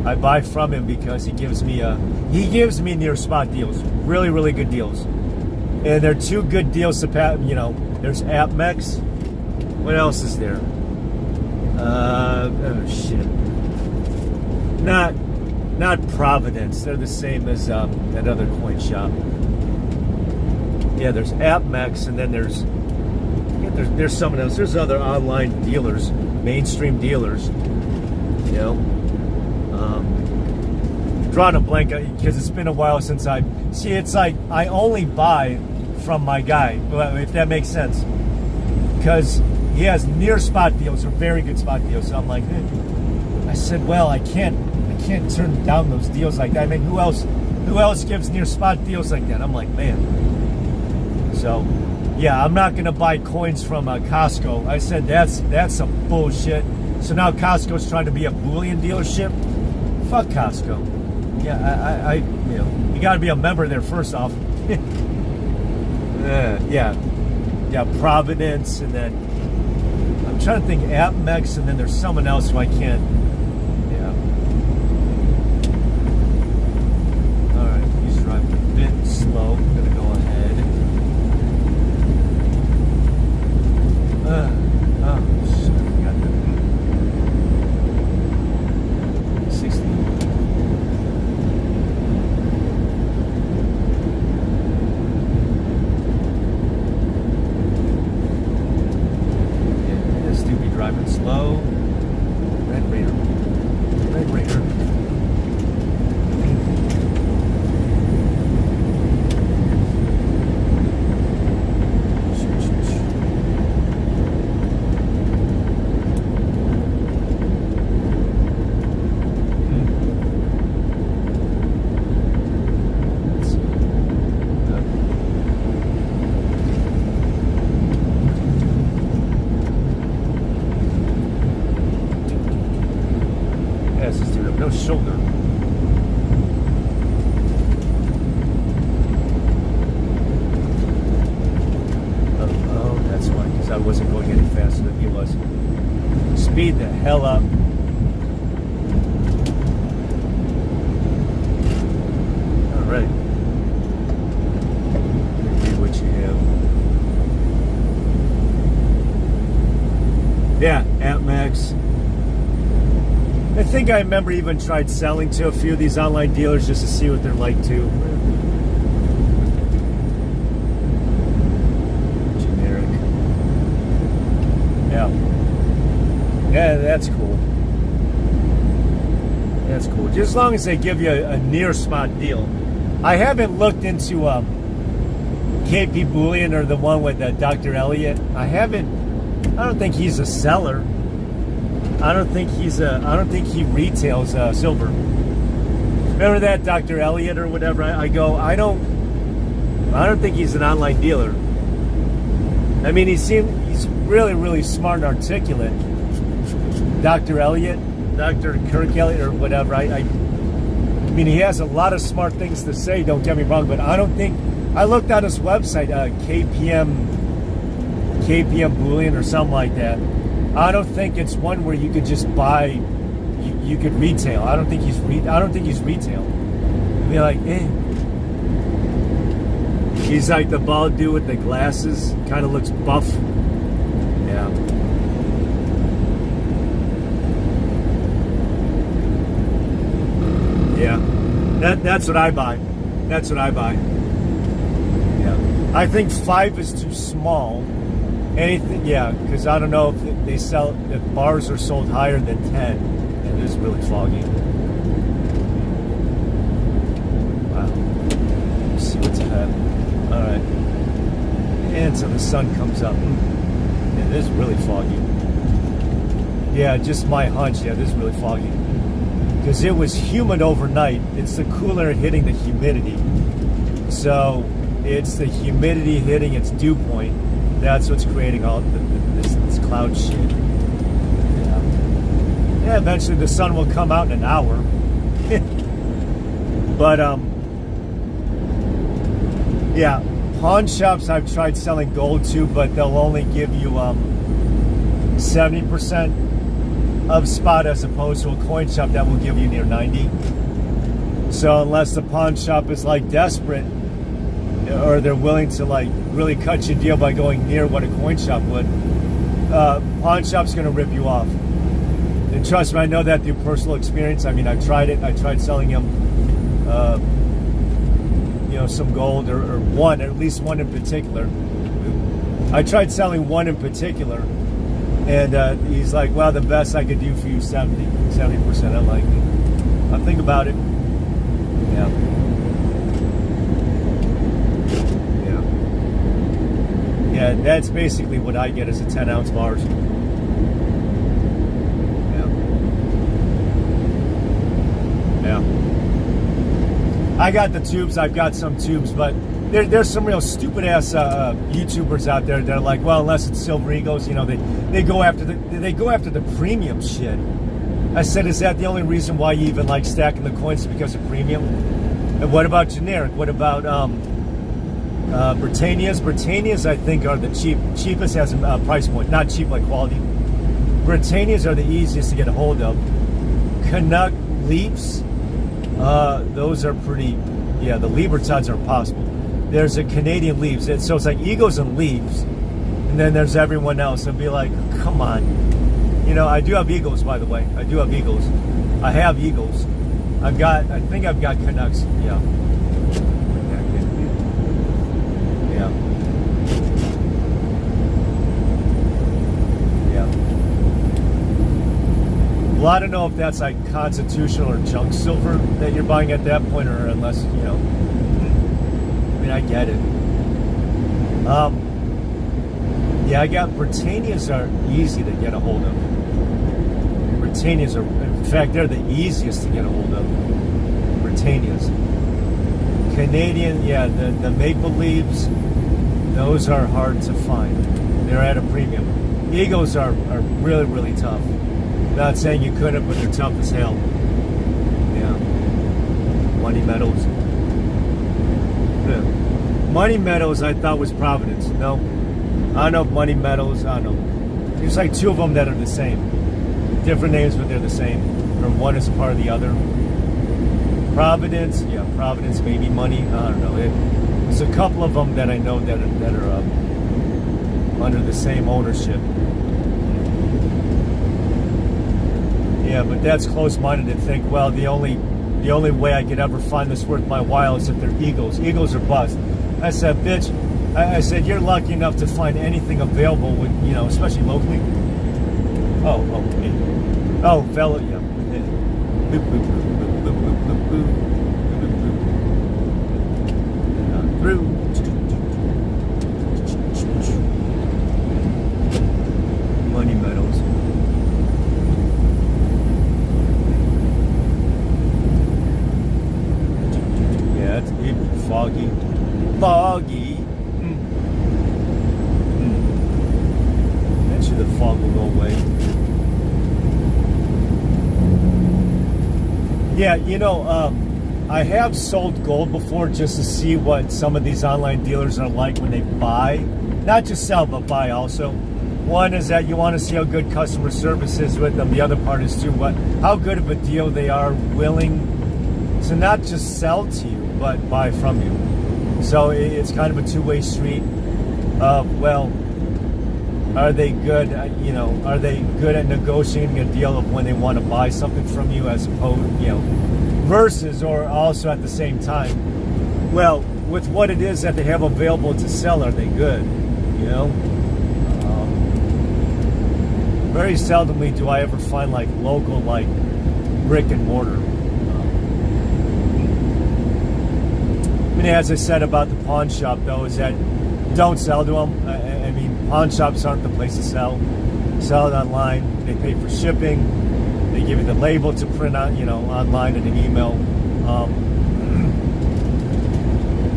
I buy from him because he gives me near spot deals, really, really good deals, and they're two good deals to there's AppMex. What else is there? Oh shit, not Providence. They're the same as that other coin shop. Yeah, there's AppMex, and then there's someone else. There's other online dealers, mainstream dealers. Drawing a blank because it's been a while since it's like I only buy from my guy, if that makes sense, because he has near spot deals or very good spot deals. So I'm like, I said, well, I can't turn down those deals like that. I mean, who else gives near spot deals like that? I'm like, man. So, yeah, I'm not gonna buy coins from Costco. I said that's some bullshit. So now Costco's trying to be a Boolean dealership. Fuck Costco. Yeah, you gotta be a member there first off. Yeah, Providence, and then I'm trying to think AppMex, and then there's someone else who I can't. Yeah. All right, he's driving a bit slow. I'm gonna go ahead. Oh shit, I forgot that. 60. Yeah, this dude be driving slow. Red Raider he was. Speed the hell up. All right. Read what you have. Yeah, at Max. I think I remember even tried selling to a few of these online dealers just to see what they're like too. Generic. Yeah. Yeah, that's cool. That's cool. Just as long as they give you a near spot deal. I haven't looked into KP Bullion or the one with Dr. Elliott. I don't think he's a seller. I don't think he retails silver. Remember that Dr. Elliott or whatever? I don't think he's an online dealer. I mean, he's really, really smart and articulate. Dr. Elliott, Dr. Kirk Elliott or whatever. I mean, he has a lot of smart things to say, don't get me wrong, but I don't think, I looked at his website, KPM Bullion or something like that. I don't think it's one where you could just buy. You could retail. I don't think he's retail. Be like, He's like the bald dude with the glasses. Kind of looks buff. Yeah. Yeah. That's what I buy. That's what I buy. Yeah. I think 5 is too small. Anything, yeah, because I don't know if if bars are sold higher than 10. And it is really foggy. Wow. Let's see what's ahead. All right. And so the sun comes up. Yeah, it is really foggy. Yeah, just my hunch. Yeah, this is really foggy. Because it was humid overnight. It's the cooler hitting the humidity. So it's the humidity hitting its dew point. That's what's creating all this cloud shit. Yeah. Yeah, eventually the sun will come out in an hour. But yeah, pawn shops I've tried selling gold to, but they'll only give you 70% of spot as opposed to a coin shop that will give you near 90. So unless the pawn shop is like desperate, or they're willing to like really cut your deal by going near what a coin shop would, pawn shop's gonna rip you off. And trust me, I know that through personal experience. I mean, I tried it. I tried selling him, some gold or one, at least one in particular. I tried selling one in particular, and he's like, "Well, the best I could do for you 70%." I'm like, "I'll think about it." Yeah. Yeah, that's basically what I get as a 10-ounce bars. Yeah. I got the tubes. I've got some tubes, but there's some real stupid ass YouTubers out there that are like, well, unless it's Silver Eagles, they go after the premium shit. I said, is that the only reason why you even like stacking the coins, because of premium? And what about generic? What about Britannias? Britannias, I think, are the cheapest as a price point. Not cheap like quality. Britannias are the easiest to get a hold of. Canuck Leaps, those are pretty, yeah, the Libertads are impossible. There's a Canadian Leaves, so it's like Eagles and Leaves, and then there's everyone else. I'd be like, come on. I do have Eagles, by the way. I do have Eagles. I have Eagles. I think I've got Canucks, yeah. Yeah. Yeah. Well, I don't know if that's like constitutional or junk silver that you're buying at that point, or unless, I mean, I get it. Yeah, I got Britannias are easy to get a hold of. Britannias are, in fact, they're the easiest to get a hold of. Britannias. Canadian, yeah, the Maple Leaves, those are hard to find. They're at a premium. Eagles are really, really tough. Not saying you couldn't, but they're tough as hell. Yeah. Money Metals. Yeah. Money Metals I thought was Providence. No. I don't know if Money Metals, I don't know. there's like two of them that are the same, different names, but they're the same, or one is part of the other. Providence, yeah, Providence, maybe Money. I don't know. There's a couple of them that I know that are under the same ownership. Yeah, but that's close-minded to think, well, the only way I could ever find this worth my while is if they're Eagles. Eagles are bust. I said, bitch, I said, you're lucky enough to find anything available with, you know, especially locally. Oh, okay. Oh, fellow, yeah. Boop, boop, boop, boop, boop, boop, boop, boop, boop, boop. Through. Money Meadows. Yeah, it's foggy. Foggy. Eventually the fog will go away. Yeah, you know, I have sold gold before just to see what some of these online dealers are like when they buy. Not just sell, but buy also. One is that you want to see how good customer service is with them. The other part is too, how good of a deal they are willing to not just sell to you, but buy from you. So it's kind of a two-way street. Well, are they good? You know, are they good at negotiating a deal of when they want to buy something from you, as opposed, you know, versus, or also at the same time, well, with what it is that they have available to sell, are they good? You know, very seldomly do I ever find like local, like brick and mortar. I mean, as I said about the pawn shop, though, is that don't sell to them. I mean, pawn shops aren't the place to sell. Sell it online. They pay for shipping. They give you the label to print out, you know, online in an email.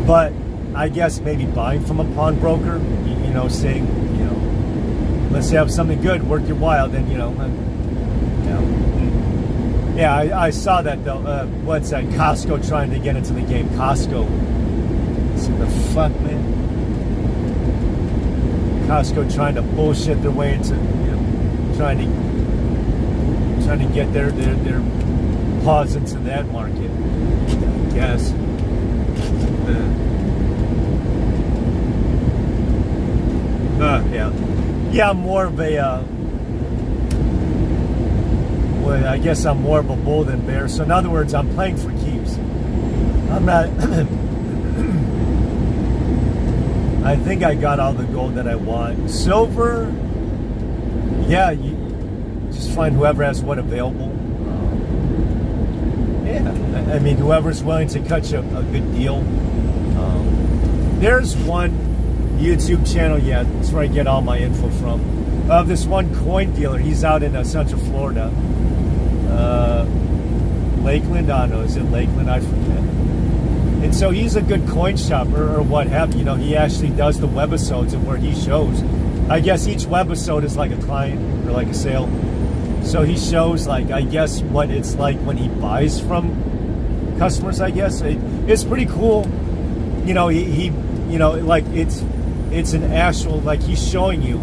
But I guess maybe buying from a pawnbroker, you know, saying, you know, let's have something good, worth your while, then, you know, yeah, I saw that, though. What's that? Costco trying to get into the game. Costco. What the fuck, man? Costco trying to bullshit their way into, you know, trying to get their paws into that market. I guess. Yeah, I'm more of a. Well, I guess I'm more of a bull than bear. So in other words, I'm playing for keeps. I'm not. I think I got all the gold that I want. Silver, yeah, you just find whoever has what available. Yeah, I mean, whoever's willing to cut you a good deal. There's one YouTube channel, yeah, that's where I get all my info from. This one coin dealer, he's out in Central Florida. Lakeland, I don't know, is it Lakeland? I forget. And so he's a good coin shop or what have you. You know, he actually does the webisodes of where he shows. I guess each webisode is like a client or like a sale. So he shows, like, I guess what it's like when he buys from customers, I guess. It's pretty cool. You know, he you know, like it's an actual, like he's showing you.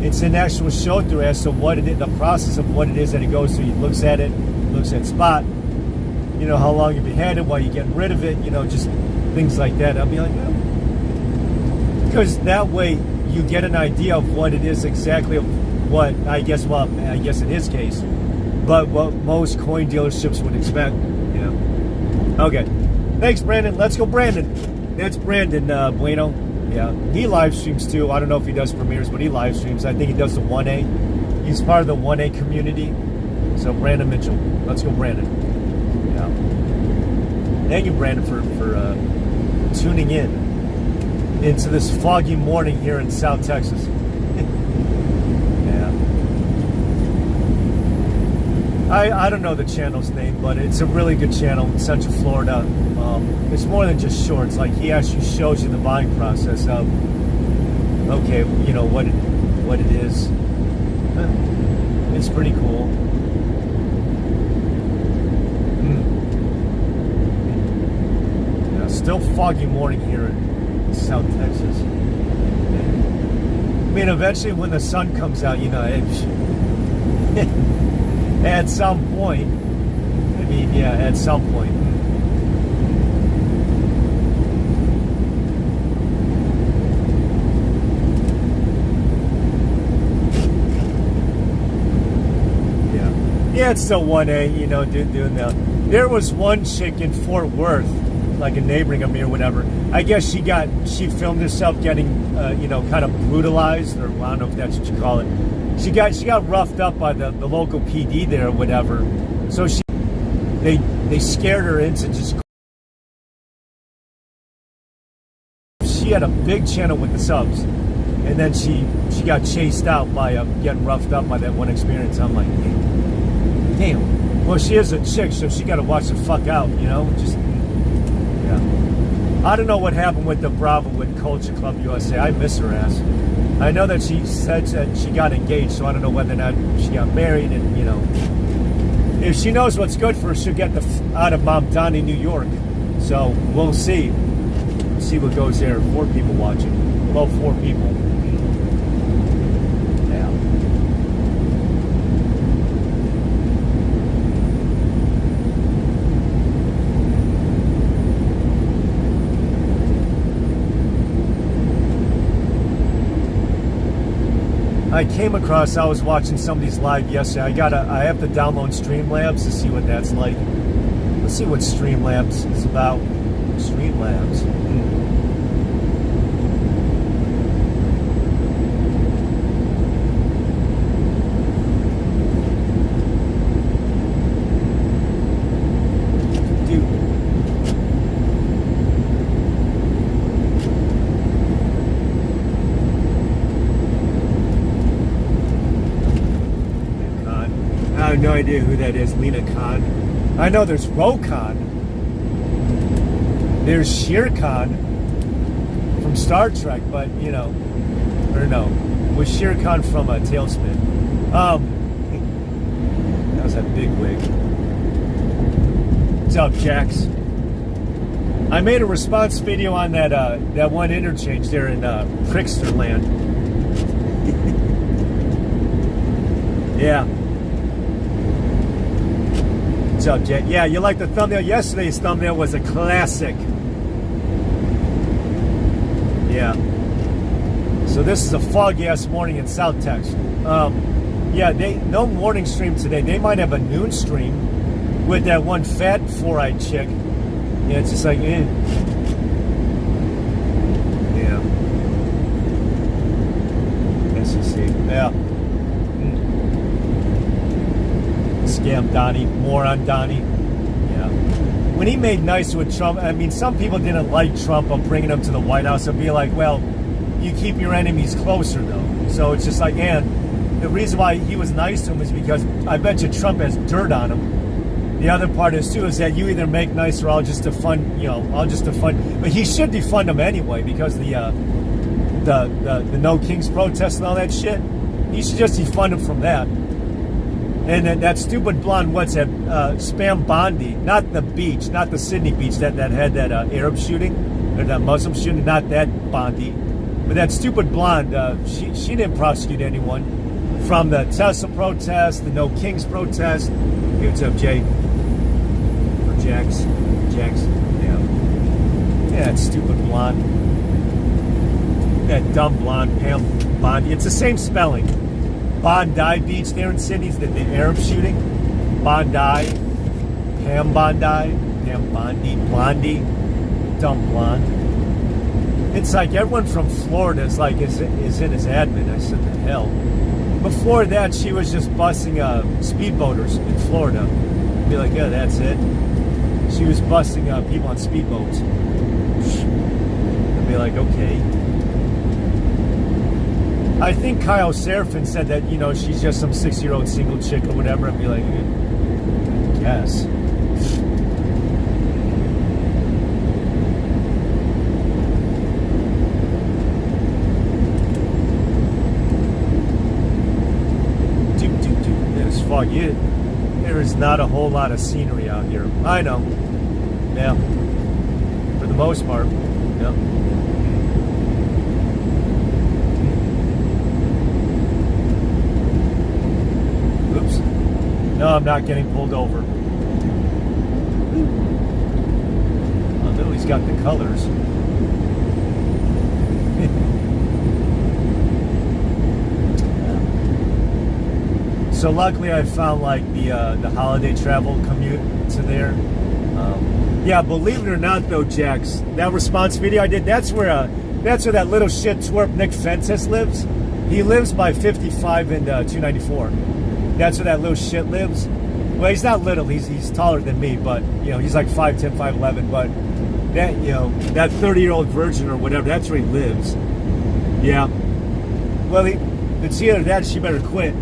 It's an actual show through as to what it is, the process of what it is that it goes through. He looks at it, looks at spot, you know, how long you've had it, why you're getting rid of it, you know, just things like that. I'll be like, well, because that way you get an idea of what it is exactly, of what I guess, well, I guess in his case, but what most coin dealerships would expect, you know. Okay, thanks, Brandon. Let's go, Brandon. That's Brandon Bueno. Yeah, he live streams too. I don't know if he does premieres, but he live streams. I think he does the 1A. He's part of the 1A community. So Brandon Mitchell. Let's go, Brandon. Yeah. Thank you, Brandon, for tuning in into this foggy morning here in South Texas. Yeah. I don't know the channel's name, but it's a really good channel in Central Florida. It's more than just shorts. Like, he actually shows you the buying process of, okay, you know, what it is. It's pretty cool. Yeah, still foggy morning here in South Texas. mean, eventually when the sun comes out, you know, at some point, I mean, yeah, at some point. Yeah, it's still 1A, you know, doing that. There was one chick in Fort Worth, like a neighboring of me or whatever. I guess she filmed herself getting, you know, kind of brutalized, or I don't know if that's what you call it. She got roughed up by the local PD there or whatever. So they scared her into just. She had a big channel with the subs, and then she got chased out by getting roughed up by that one experience. I'm like, damn. Well, she is a chick, so she got to watch the fuck out, you know? Just, yeah. I don't know what happened with the Bravo with Culture Club USA. I miss her ass. I know that she said that she got engaged, so I don't know whether or not she got married, and, you know. If she knows what's good for her, she'll get out of Mount Donnie, New York. So, we'll see. See what goes there. 4 people watching. Well, 4 people. I came across, I was watching somebody's live yesterday. I have to download Streamlabs to see what that's like. Let's see what Streamlabs is about. Streamlabs. I have no idea who that is, Lena Khan. I know there's Rokhan. There's Shere Khan from Star Trek, but, you know, or no, was Shere Khan from a Tailspin. That was that big wig. What's up, Jax? I made a response video on that one interchange there in Prickster Land. Yeah. What's up, Jet? Yeah, you like the thumbnail? Yesterday's thumbnail was a classic. Yeah. So this is a foggy-ass morning in South Texas. Yeah, no morning stream today. They might have a noon stream with that one fat 4-eyed chick. Yeah, it's just like, Yeah. SEC. Yeah. Scam Donnie, moron Donnie. Yeah. When he made nice with Trump, I mean, some people didn't like Trump of bringing him to the White House and be like, well, you keep your enemies closer, though. So it's just like, and the reason why he was nice to him is because I bet you Trump has dirt on him. The other part is, too, is that you either make nice or I'll just defund, you know, But he should defund him anyway because the No Kings protest and all that shit. He should just defund him from that. And then that stupid blonde, what's that, Spam Bondi, not the beach, not the Sydney beach that had that Arab shooting, or that Muslim shooting, not that Bondi, but that stupid blonde, she didn't prosecute anyone from the Tesla protest, the No Kings protest. Hey, what's up, Jay? Or Jax, yeah. Yeah, that stupid blonde. That dumb blonde, Pam Bondi. It's the same spelling. Bondi Beach there in Sydney, the Arab shooting. Bondi, Pam Bondi, Blondie, dumb blonde. It's like everyone from Florida is like is in his admin. I said, the hell. Before that, she was just busting speedboaters in Florida. I'd be like, yeah, that's it. She was busting people on speedboats. I'd be like, okay. I think Kyle Seraphin said that, you know, she's just some 6-year-old single chick or whatever. I'd be like, yes. It's foggy. There is not a whole lot of scenery out here. I know. Yeah. For the most part. Yeah. I'm not getting pulled over. Oh, Lily's got the colors. So luckily I found like the holiday travel commute to there. Yeah, believe it or not though, Jax, that response video I did, that's where that little shit twerp Nick Fences lives. He lives by 55 and 294. That's where that little shit lives. Well, he's not little, he's taller than me, but you know, he's like 5'10", 5'11", but that, you know, that 30-year-old virgin or whatever, that's where he lives. Yeah. Well, it's either that or she better quit.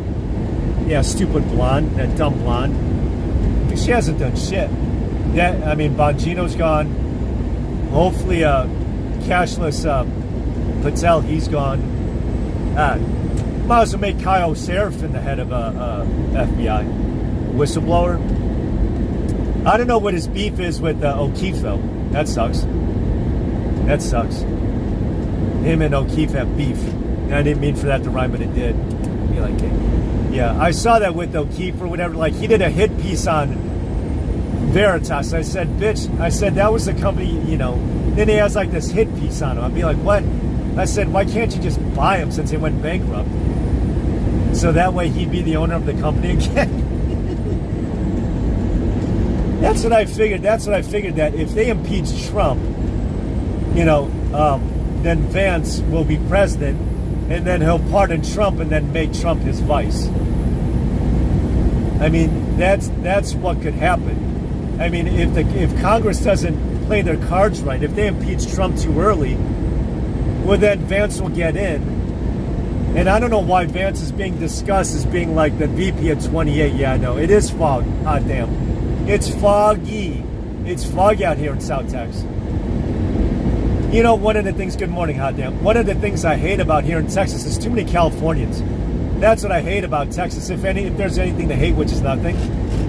Yeah, stupid blonde, that dumb blonde. She hasn't done shit. Yeah, I mean, Bongino's gone. Hopefully, cashless Patel, he's gone. Might as well make Kyle Seraphin the head of FBI. Whistleblower. I don't know what his beef is with O'Keefe, though. That sucks. That sucks. Him and O'Keefe have beef. And I didn't mean for that to rhyme, but it did. Be like, hey. Yeah, I saw that with O'Keefe or whatever. Like, he did a hit piece on Veritas. I said, bitch, I said, that was the company, you know. Then he has like this hit piece on him. I'd be like, what? I said, why can't you just buy him since he went bankrupt? So that way he'd be the owner of the company again. That's what I figured. That's what I figured, that if they impeach Trump, you know, then Vance will be president, and then he'll pardon Trump and then make Trump his vice. I mean, that's what could happen. I mean, if Congress doesn't play their cards right, if they impeach Trump too early, well, then Vance will get in. And I don't know why Vance is being discussed as being like the VP of 28. Yeah, no, it is fog. Hot damn. It's foggy. It's foggy out here in South Texas. You know, one of the things, good morning, hot damn. One of the things I hate about here in Texas is too many Californians. That's what I hate about Texas. If there's anything to hate, which is nothing,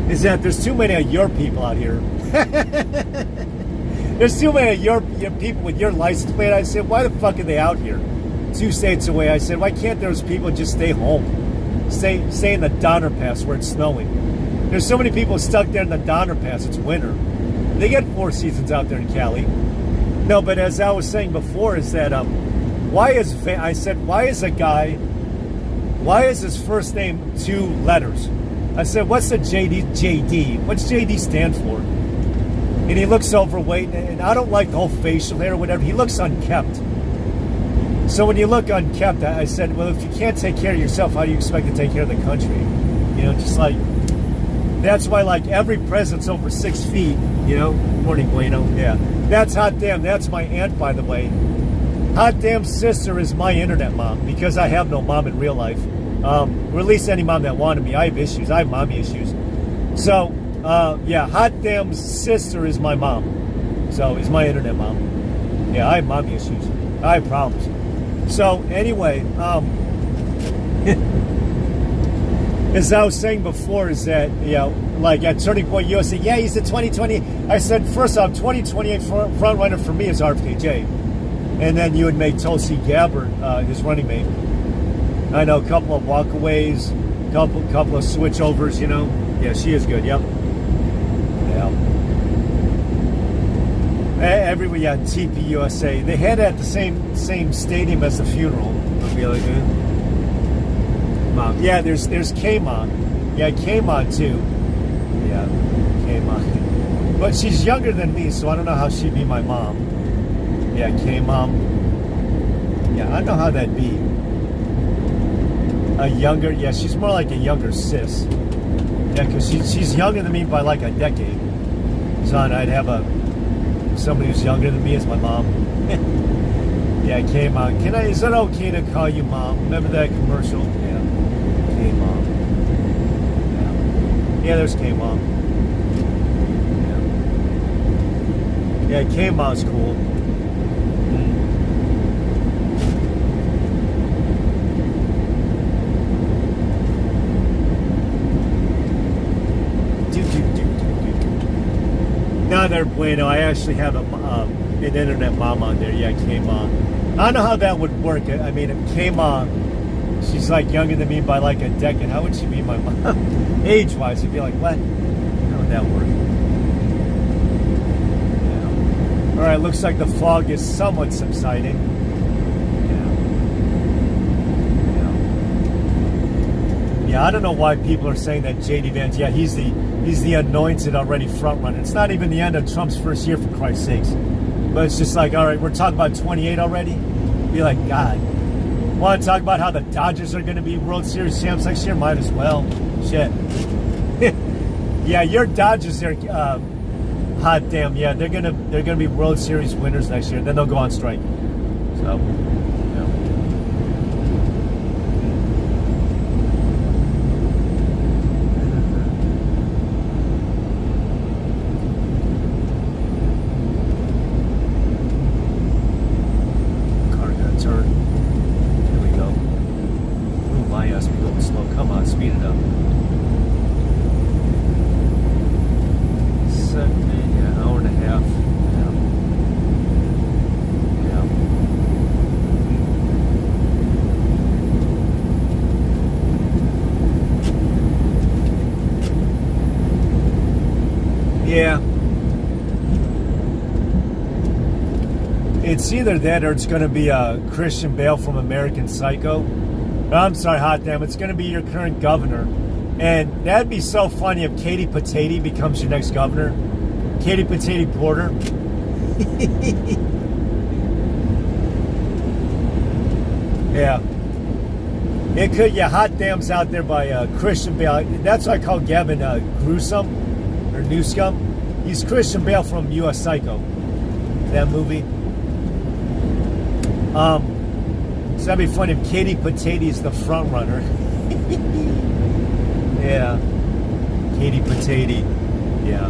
is that there's too many of your people out here. There's too many of your people with your license plate. I said, why the fuck are they out here? 2 states away. I said, why can't those people just stay home? Stay in the Donner Pass where it's snowing. There's so many people stuck there in the Donner Pass. It's winter. They get 4 seasons out there in Cali. No, but as I was saying before, is that why is his first name 2 letters? I said, what's the JD? What's JD stand for? And he looks overweight, and I don't like the whole facial hair or whatever. He looks unkempt. So when you look unkempt, I said, well, if you can't take care of yourself, how do you expect to take care of the country? You know, just like, that's why, like, every president's over 6 feet, you know? Morning, Bueno. Yeah. That's hot damn. That's my aunt, by the way. Hot damn sister is my internet mom, because I have no mom in real life. Or at least any mom that wanted me. I have issues. I have mommy issues. So, yeah, hot damn sister is my mom. So, is my internet mom. Yeah, I have mommy issues. I have problems. So, anyway, as I was saying before, is that, you know, like at Turning Point USA, yeah, he's the 2020. I said, first off, 2028 front runner for me is RFKJ. And then you would make Tulsi Gabbard his running mate. I know, a couple of walkaways, couple of switchovers, you know. Yeah, she is good, yep. Yeah. Everywhere, yeah, TP USA. They had it at the same stadium as the funeral. I'll be like, Mom. Yeah, there's K-Mom. Yeah, K-Mom too. Yeah, K-Mom. But she's younger than me, so I don't know how she'd be my mom. Yeah, K-Mom. Yeah, I know how that'd be. A younger, yeah, she's more like a younger sis. Yeah, because she's younger than me by like a decade. So I'd have somebody who's younger than me as my mom. Yeah, K-Mom. Is it okay to call you mom? Remember that commercial? Yeah. K-Mom. Yeah, there's K-Mom. Yeah, K-Mom's cool. No, they're bueno. I actually have an internet mom on there. Yeah, K-Mom. I don't know how that would work. I mean, if K-Mom She's like younger than me by like a decade. How would she be my mom? Age-wise, you'd be like, what? How would that work? Yeah. All right, looks like the fog is somewhat subsiding. Yeah, I don't know why people are saying that J.D. Vance, yeah, he's the anointed already front runner. It's not even the end of Trump's first year, for Christ's sakes. But it's just like, all right, we're talking about 28 already. Be like, God, want to talk about how the Dodgers are going to be World Series champs next year? Might as well. Shit. Yeah, your Dodgers are hot damn. Yeah, they're gonna be World Series winners next year. Then they'll go on strike. So. Yeah. It's either that or it's going to be Christian Bale from American Psycho. I'm sorry, hot damn. It's going to be your current governor. And that'd be so funny if Katie Patati becomes your next governor. Katie Patati Porter. Yeah. It could, yeah, hot damn's out there by Christian Bale. That's what I call Gavin Gruesome. Or Newscum. He's Christian Bale from U.S. Psycho. That movie. So that'd be funny if Katie Patati is the front runner. Yeah. Katie Patati. Yeah.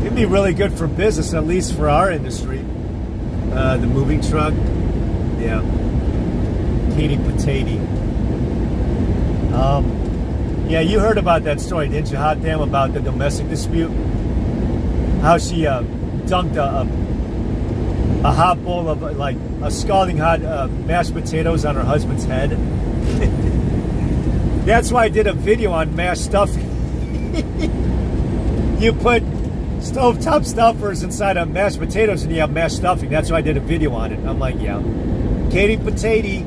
It'd be really good for business, at least for our industry. The moving truck. Yeah. Katie Patati. Yeah, you heard about that story, didn't you, hot damn, about the domestic dispute? How she dunked a hot bowl of, like, a scalding hot mashed potatoes on her husband's head. That's why I did a video on mashed stuffing. You put stovetop stuffers inside of mashed potatoes and you have mashed stuffing. That's why I did a video on it. I'm like, yeah. Katie Patati.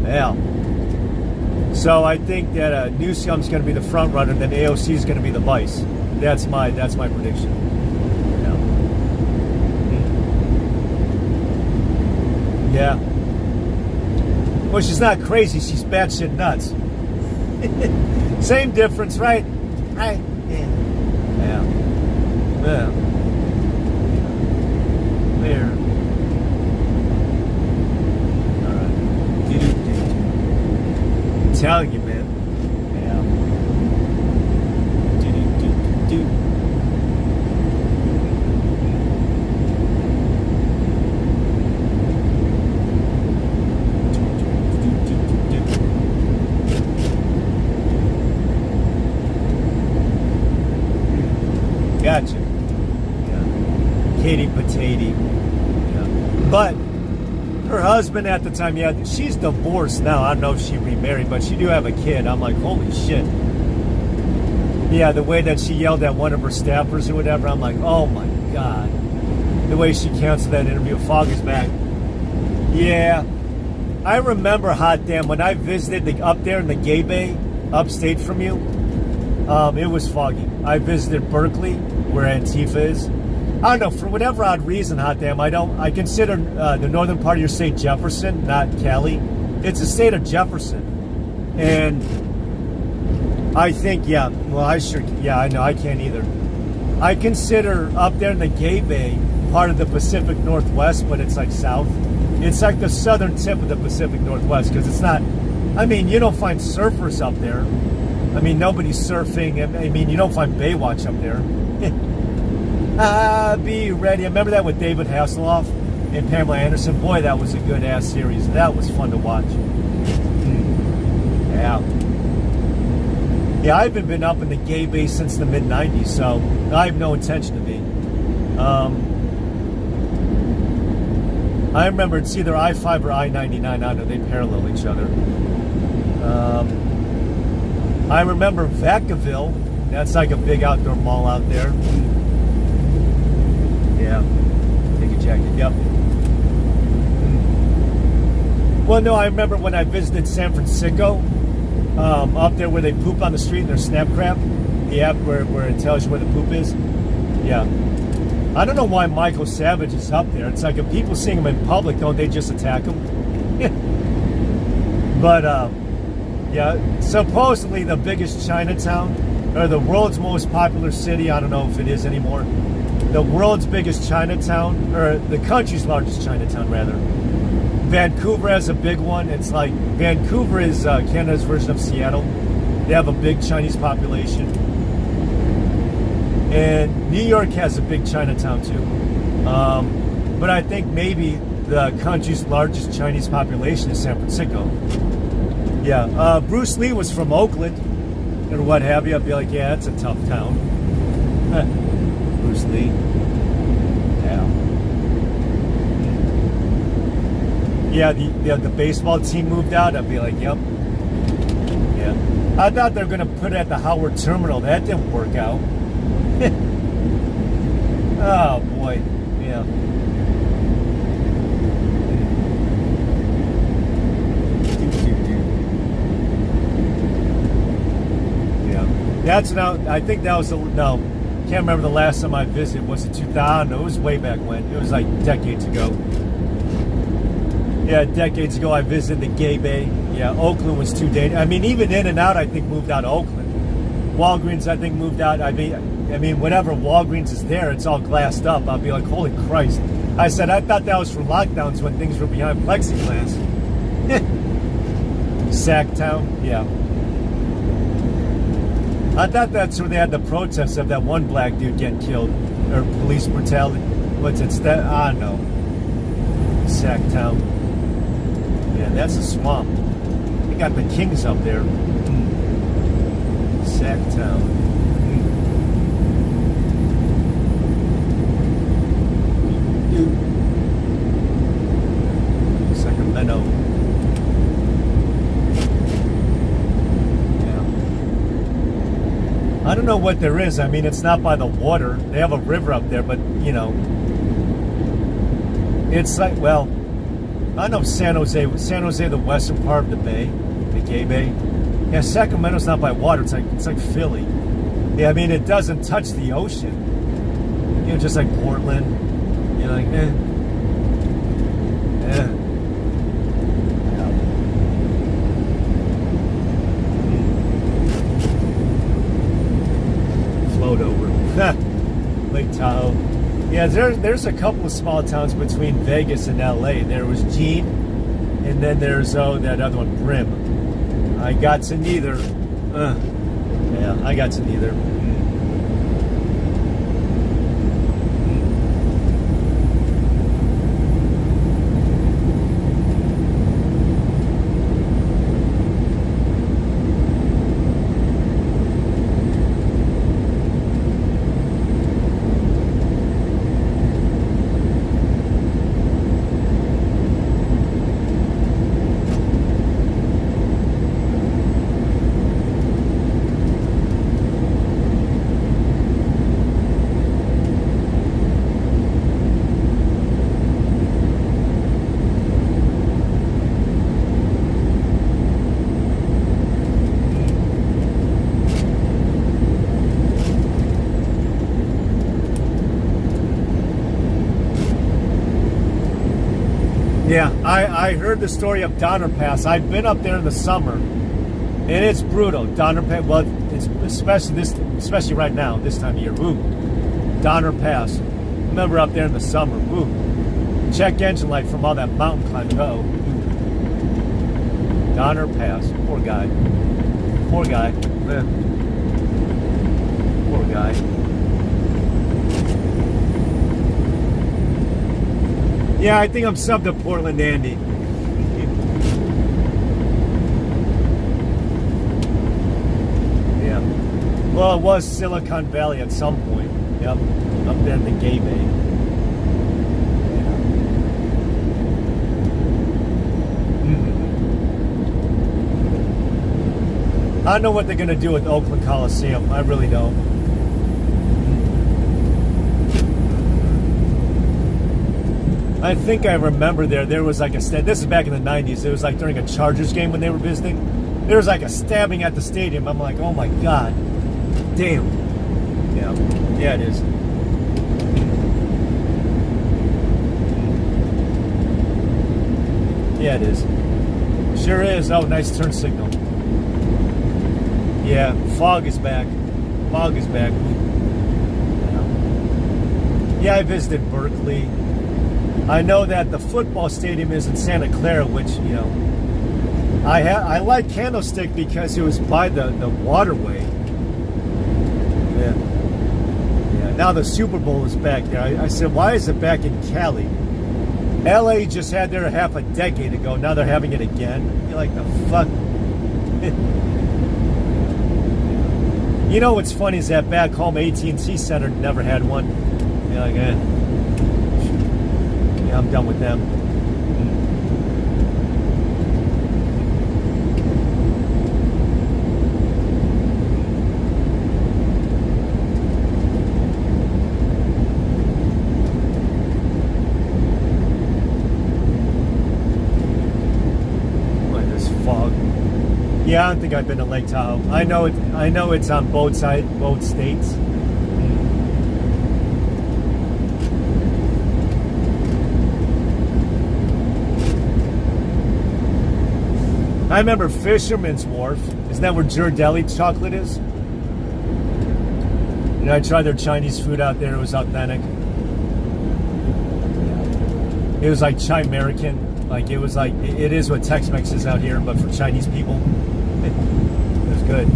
Yeah. So I think that Newsom's going to be the front runner, then AOC is going to be the vice. That's my prediction. Yeah. Well, she's not crazy. She's batshit nuts. Same difference, right? Right. Yeah. Yeah. There. Telling you, man. Yeah. Gotcha. Yeah. Katie Patati. Yeah. But her husband at the time, yeah, she's divorced now. I don't know if she remarried, but she do have a kid. I'm like, holy shit. Yeah, the way that she yelled at one of her staffers or whatever, I'm like, oh my God. The way she canceled that interview. Fog is back. Yeah. I remember, hot damn, when I visited up there in the Gay Bay, upstate from you, it was foggy. I visited Berkeley, where Antifa is. I don't know, for whatever odd reason, hot damn, I consider the northern part of your state Jefferson, not Cali. It's the state of Jefferson. And I think, yeah, well, I know, I can't either. I consider up there in the Gay Bay part of the Pacific Northwest, but it's like south. It's like the southern tip of the Pacific Northwest, because it's not, I mean, you don't find surfers up there. I mean, nobody's surfing. I mean, you don't find Baywatch up there. Be ready. I remember that with David Hasselhoff and Pamela Anderson. Boy, that was a good ass series. That was fun to watch. Yeah. Yeah, I haven't been up in the Gay Bay since the mid-90s, so I have no intention to be. I remember it's either I-5 or I-99. I don't know, they parallel each other. I remember Vacaville. That's like a big outdoor mall out there. Yeah. Take a jacket. Yep. Well, no, I remember when I visited San Francisco, up there where they poop on the street in their snap crab, the app where it tells you where the poop is. Yeah. I don't know why Michael Savage is up there. It's like if people seeing him in public, don't they just attack him? But, yeah, supposedly the biggest Chinatown, or the world's most popular city, I don't know if it is anymore, the world's biggest Chinatown, or the country's largest Chinatown, rather. Vancouver has a big one. It's like, Vancouver is Canada's version of Seattle. They have a big Chinese population. And New York has a big Chinatown too. But I think maybe the country's largest Chinese population is San Francisco. Yeah, Bruce Lee was from Oakland, or what have you. I'd be like, yeah, it's a tough town. Bruce Lee. Yeah. Yeah, the baseball team moved out. I'd be like, yep. Yeah. I thought they were going to put it at the Howard Terminal. That didn't work out. Oh, boy. Yeah. Yeah. That's now, I think that was, no, can't remember the last time I visited. Was it 2000? No, it was way back when. It was like decades ago. Yeah, decades ago I visited the Gay Bay. Yeah, Oakland was too dangerous. I mean, even In-N-Out, I think, moved out of Oakland. Walgreens, I think, moved out. I mean, whenever Walgreens is there, it's all glassed up. I'll be like, holy Christ. I said, I thought that was for lockdowns when things were behind plexiglass. Sacktown, yeah. I thought that's where they had the protests of that one black dude getting killed. Or police brutality. What's it? I don't know. Sacktown. Yeah, that's a swamp. They got the Kings up there. Sacktown. Sacramento. Yeah. I don't know what there is. I mean, it's not by the water. They have a river up there, but, you know, it's like, well, I know San Jose, the western part of the bay, the Gay Bay. Yeah, Sacramento's not by water. It's like Philly. Yeah, I mean, it doesn't touch the ocean. You know, just like Portland. You're like, eh. Float over. Lake Tahoe. Yeah, there's a couple of small towns between Vegas and LA. There was Jean, and then there's that other one, Brim. I got to neither. Yeah, I got to neither. Yeah, I heard the story of Donner Pass. I've been up there in the summer, and it's brutal. Donner Pass, well, it's especially right now, this time of year. Ooh, Donner Pass. Remember up there in the summer. Ooh, check engine light from all that mountain climbing. Oh, Donner Pass. Poor guy. Poor guy. Poor guy. Yeah, I think I'm subbed to Portland, Andy. Yeah. Well, it was Silicon Valley at some point. Yep. Up there in the Gay Bay. I don't know what they're going to do with Oakland Coliseum. I really don't. I think I remember there was like this is back in the 90s. It was like during a Chargers game when they were visiting. There was like a stabbing at the stadium. I'm like, oh my God. Damn. Yeah, it is. Yeah, it is. Sure is. Oh, nice turn signal. Yeah, fog is back. Fog is back. Yeah, I visited Berkeley. I know that the football stadium is in Santa Clara, which, you know, I like Candlestick because it was by the waterway. Yeah. Now the Super Bowl is back there. I said, why is it back in Cali? LA just had there half a decade ago. Now they're having it again. You're like, the fuck? You know what's funny is that back home AT&T Center never had one. You're like, yeah, I'm done with them. Boy, this fog. Yeah, I don't think I've been to Lake Tahoe. I know it's on both states. I remember Fisherman's Wharf. Isn't that where Ghirardelli chocolate is? You know, I tried their Chinese food out there. It was authentic. It was like Chimerican. Like, it was like, it is what Tex-Mex is out here, but for Chinese people. It was good.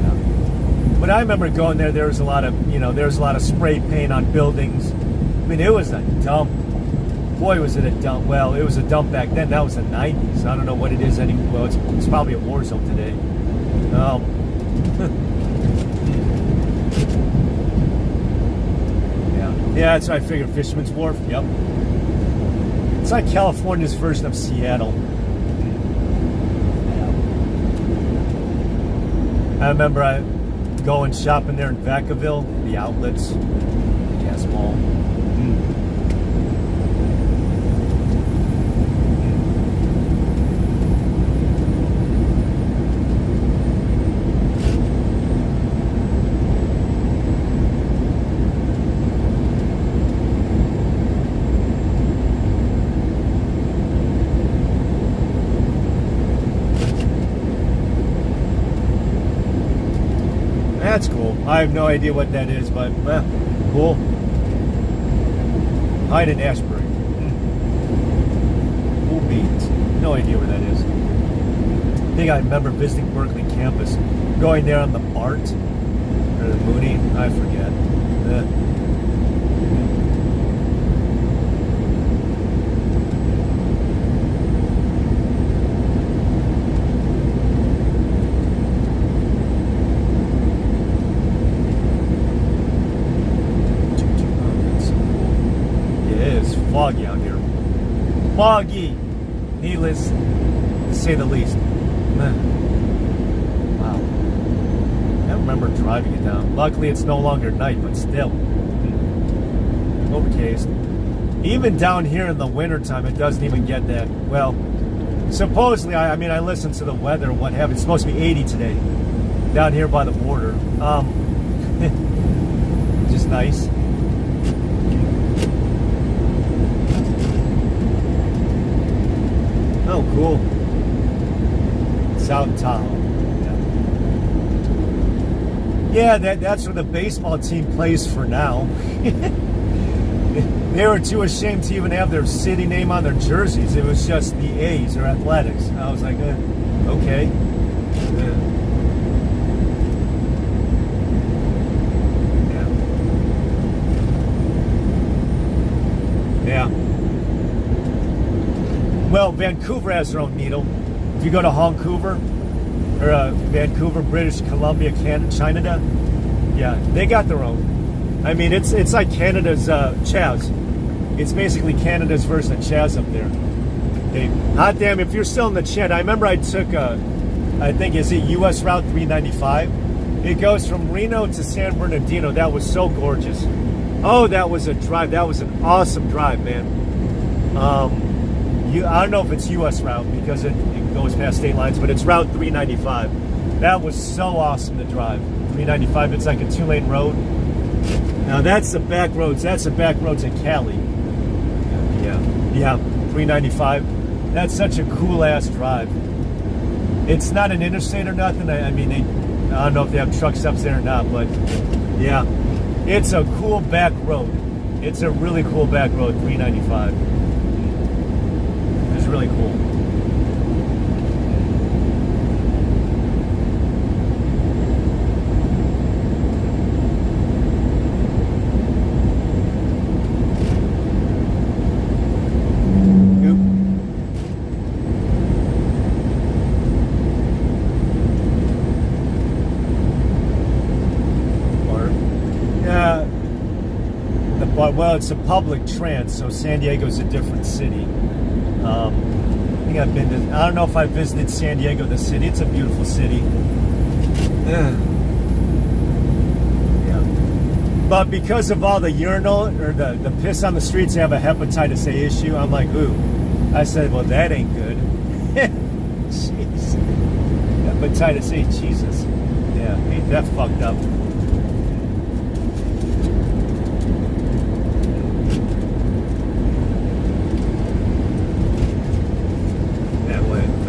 Yeah. But I remember going there. There was a lot of spray paint on buildings. I mean, it was a dump. Boy, was it a dump. Well, it was a dump back then. That was the 90s. I don't know what it is anymore. Well, it's probably a war zone today. Yeah, that's what I figured. Fisherman's Wharf. Yep. It's like California's version of Seattle. I remember going shopping there in Vacaville, the outlets, gas mall. That's cool. I have no idea what that is, but cool. Hyde and Ashbury. Cool beans. No idea where that is. I think I remember visiting Berkeley campus, going there on the BART or the Mooney. I forget. Foggy out here. Foggy, needless to say the least. Wow. I don't remember driving it down. Luckily, it's no longer night, but still. Overcast. Even down here in the wintertime, it doesn't even get that. Well, supposedly, I mean, I listened to the weather and what have you. It's supposed to be 80 today down here by the border. Just nice. Oh, cool. South Tahoe. Yeah, that's where the baseball team plays for now. They were too ashamed to even have their city name on their jerseys. It was just the A's or Athletics. I was like, okay. Yeah. Well, Vancouver has their own needle. If you go to Vancouver, or Vancouver, British Columbia, Canada, yeah, they got their own. I mean, it's like Canada's Chaz. It's basically Canada's version of Chaz up there. Hey, hot damn, if you're still in the chat, I remember I took I think, is it US Route 395? It goes from Reno to San Bernardino. That was so gorgeous. Oh, that was a drive. That was an awesome drive, man. I don't know if it's US Route because it goes past state lines, but it's Route 395. That was so awesome to drive. 395, it's like a 2-lane road. Now that's the back roads. That's the back roads in Cali. Yeah, 395. That's such a cool ass drive. It's not an interstate or nothing. I mean, I don't know if they have truck stops there or not, but yeah, it's a cool back road. It's a really cool back road, 395. It's really cool. Well, it's a public trans, so San Diego's a different city. I think I've been to, I don't know if I visited San Diego, the city. It's a beautiful city. Yeah. But because of all the urinal, or the piss on the streets, they have a hepatitis A issue. I'm like, ooh. I said, well, that ain't good. Jeez. Hepatitis A, Jesus. Yeah, ain't that fucked up.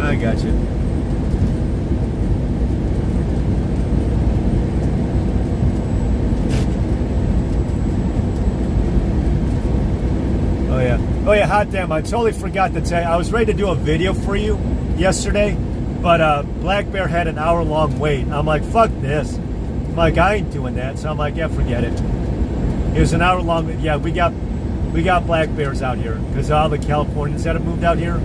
I got you. Oh yeah, hot damn, I totally forgot to tell you. I was ready to do a video for you yesterday, but Black Bear had an hour-long wait. I'm like, fuck this. I'm like, I ain't doing that. So I'm like, yeah, forget it. It was an hour-long. Yeah, we got Black Bears out here because all the Californians that have moved out here.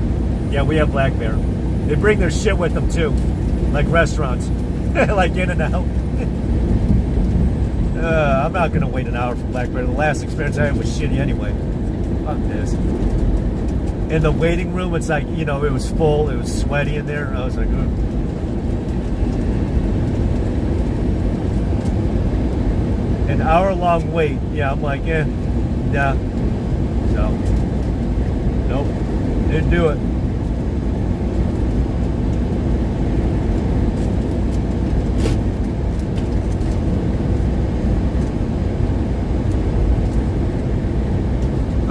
Yeah, we have Black Bear. They bring their shit with them too, like restaurants, like In-N-Out. I'm not gonna wait an hour for Black Bear. The last experience I had was shitty anyway. Fuck this. In the waiting room, it's like, you know, it was full, it was sweaty in there. I was like, ugh. An hour-long wait. Yeah, I'm like, nah. So, nope, didn't do it.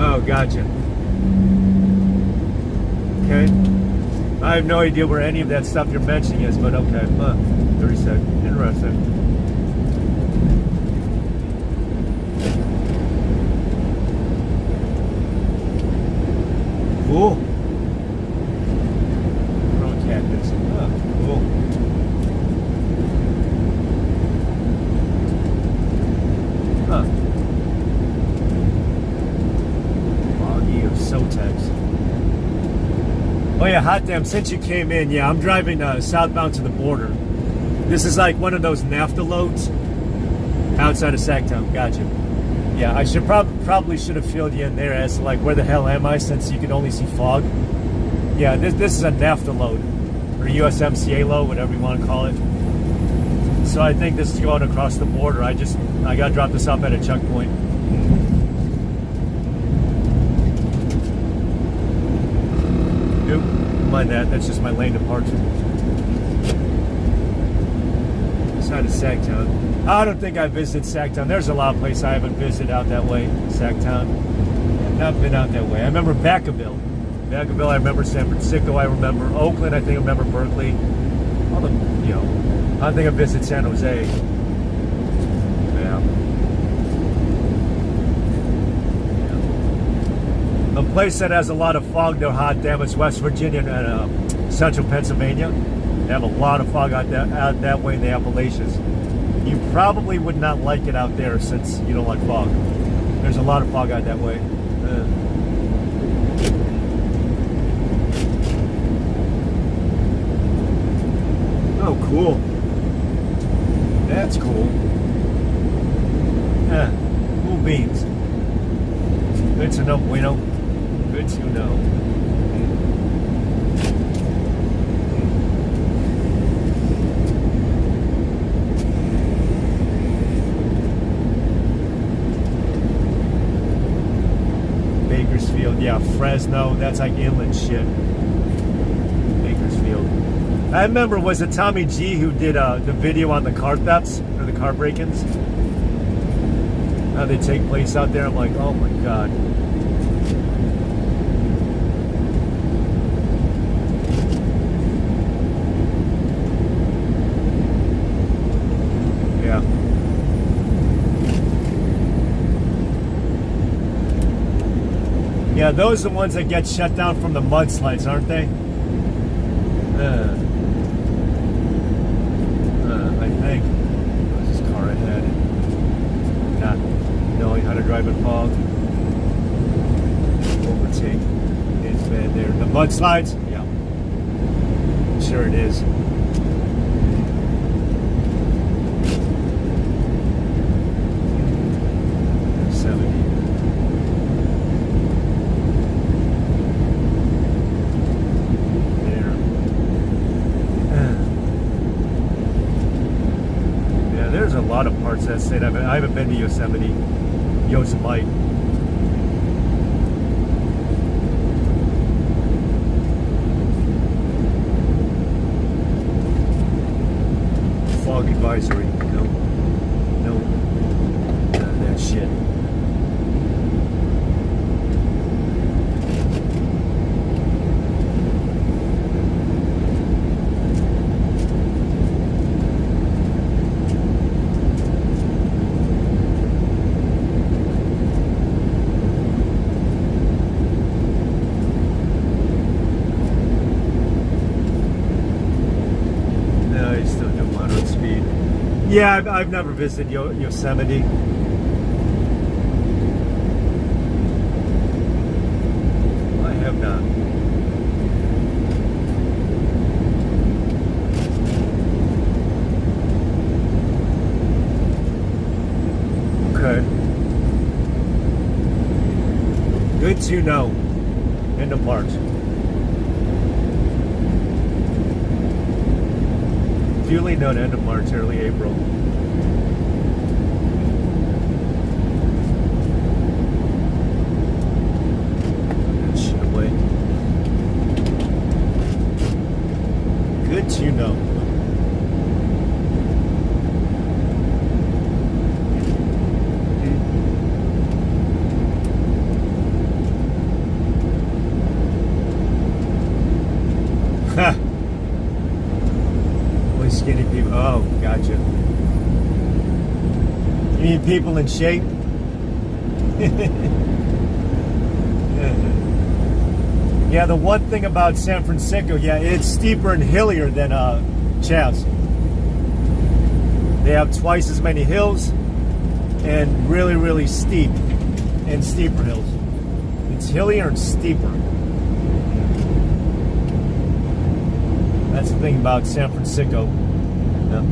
Oh, gotcha. Okay. I have no idea where any of that stuff you're mentioning is, but okay. 30 seconds. Interesting. Cool. Growing cactus. Cool. Oh yeah, hot damn, since you came in, yeah, I'm driving southbound to the border. This is like one of those NAFTA loads outside of Sacktown. Gotcha. Yeah, I should probably should have filled you in there as to like, where the hell am I, since you can only see fog. Yeah, this is a NAFTA load, or USMCA load, whatever you want to call it. So I think this is going across the border. I got to drop this off at a checkpoint. Mind that's just my lane departure. Side of Sacktown. I don't think I visited Sacktown. There's a lot of places I haven't visited out that way. Sacktown. I've not been out that way. I remember Vacaville. I remember San Francisco. I remember Oakland. I think I remember Berkeley. All the, you know, I don't think I visited San Jose. A place that has a lot of fog, though, hot damn, it's West Virginia and central Pennsylvania. They have a lot of fog out that way in the Appalachians. You probably would not like it out there since you don't like fog. There's a lot of fog out that way. Oh, cool. That's cool. Yeah, cool beans. Good to know, bueno. Good to know. Fresno. That's like inland shit. Bakersfield. I remember, was it Tommy G who did the video on the car thefts or the car break-ins? How they take place out there. I'm like, oh my god. Yeah. Yeah, those are the ones that get shut down from the mudslides, aren't they? I think. Where's this car ahead? Not knowing how to drive in fog. Overtake. It's bad there. The mudslides? Yeah. Sure it is. There's a lot of parts of that state. I haven't been to Yosemite. Yosemite. Fog advisory. No. No. None of that shit. Yeah, I've never visited Yosemite. I have not. Okay. Good to know. End of March. Duly known, end of March, early April. Shit away. Good to know. Ha! Skinny people. Oh, gotcha. You mean people in shape? Yeah, the one thing about San Francisco, yeah, it's steeper and hillier than Chavs. They have twice as many hills and really, really steep and steeper hills. It's hillier and steeper. That's the thing about San Francisco. Yeah.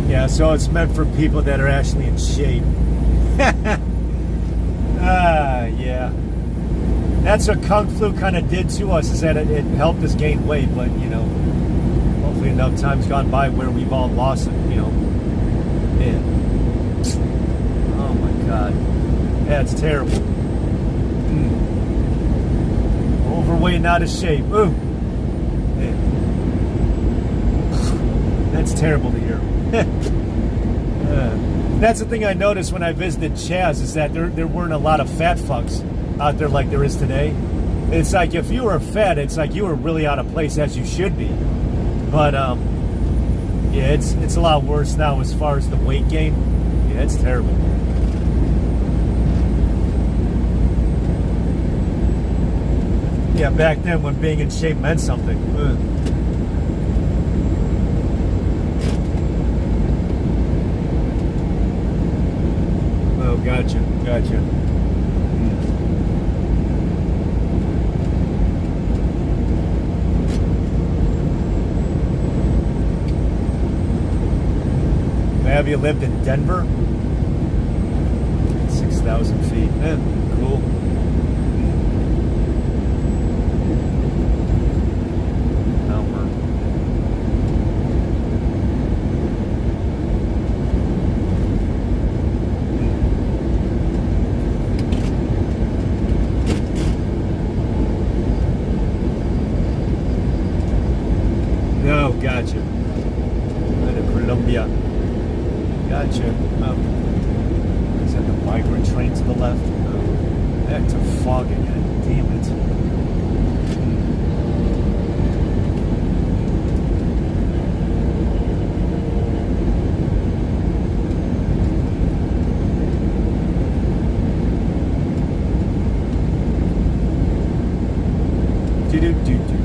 Yeah, so it's meant for people that are actually in shape. Yeah. That's what Kung Flu kind of did to us, is that it helped us gain weight, but, you know, hopefully enough time's gone by where we've all lost it, you know. Yeah. Oh, my God. That's terrible. Overweight and out of shape. Ooh. Yeah. That's terrible to hear. That's the thing I noticed when I visited Chaz, is that there weren't a lot of fat fucks out there like there is today. It's like if you were fat, it's like you were really out of place, as you should be. But yeah, it's a lot worse now as far as the weight gain. Yeah, it's terrible. Yeah, back then when being in shape meant something. Ugh. Oh, gotcha. Have you lived in Denver? 6,000 feet. Cool. No, gotcha. Colombia. Gotcha. Is that the migrant train to the left? Back to fog again. Damn it. Do-do-do-do.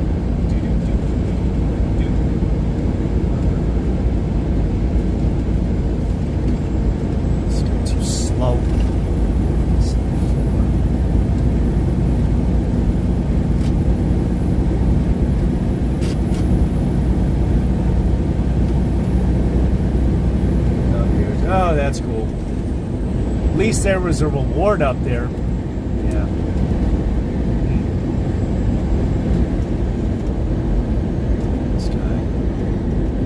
Oh, that's cool. At least there was a reward up there. Yeah. This guy.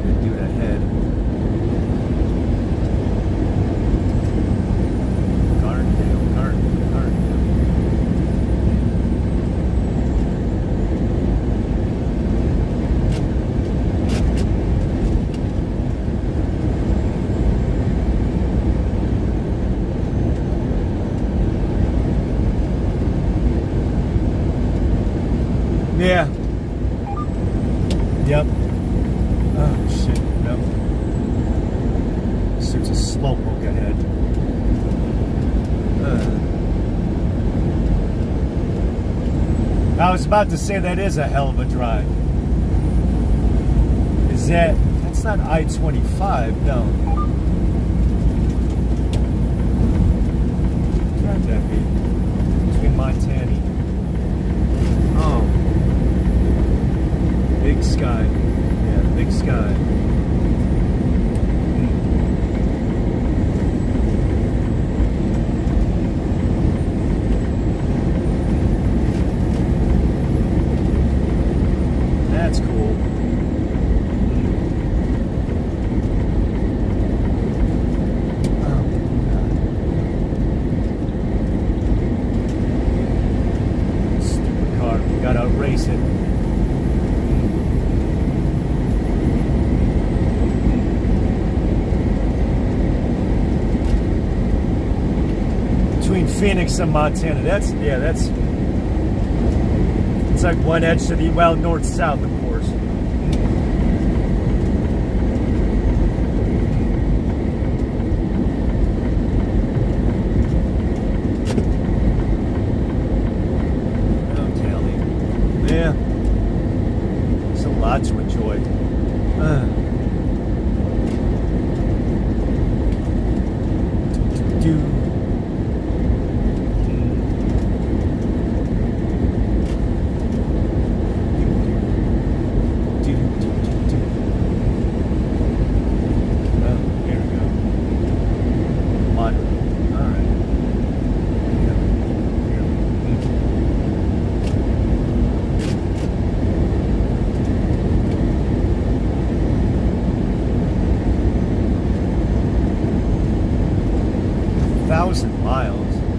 Good dude ahead. Gardendale. Yeah. Yep. Oh shit. Yep. There's a slowpoke ahead. I was about to say that is a hell of a drive. Is that's not I-25, no. What drive that be? Between Montana. Oh. Big sky. Yeah, big sky. That's cool. Oh, God. Stupid car. Gotta outrace it. Between Phoenix and Montana. It's like one edge to the, well, north-south, of course. Oh, Kelly. Yeah. There's a lot to enjoy.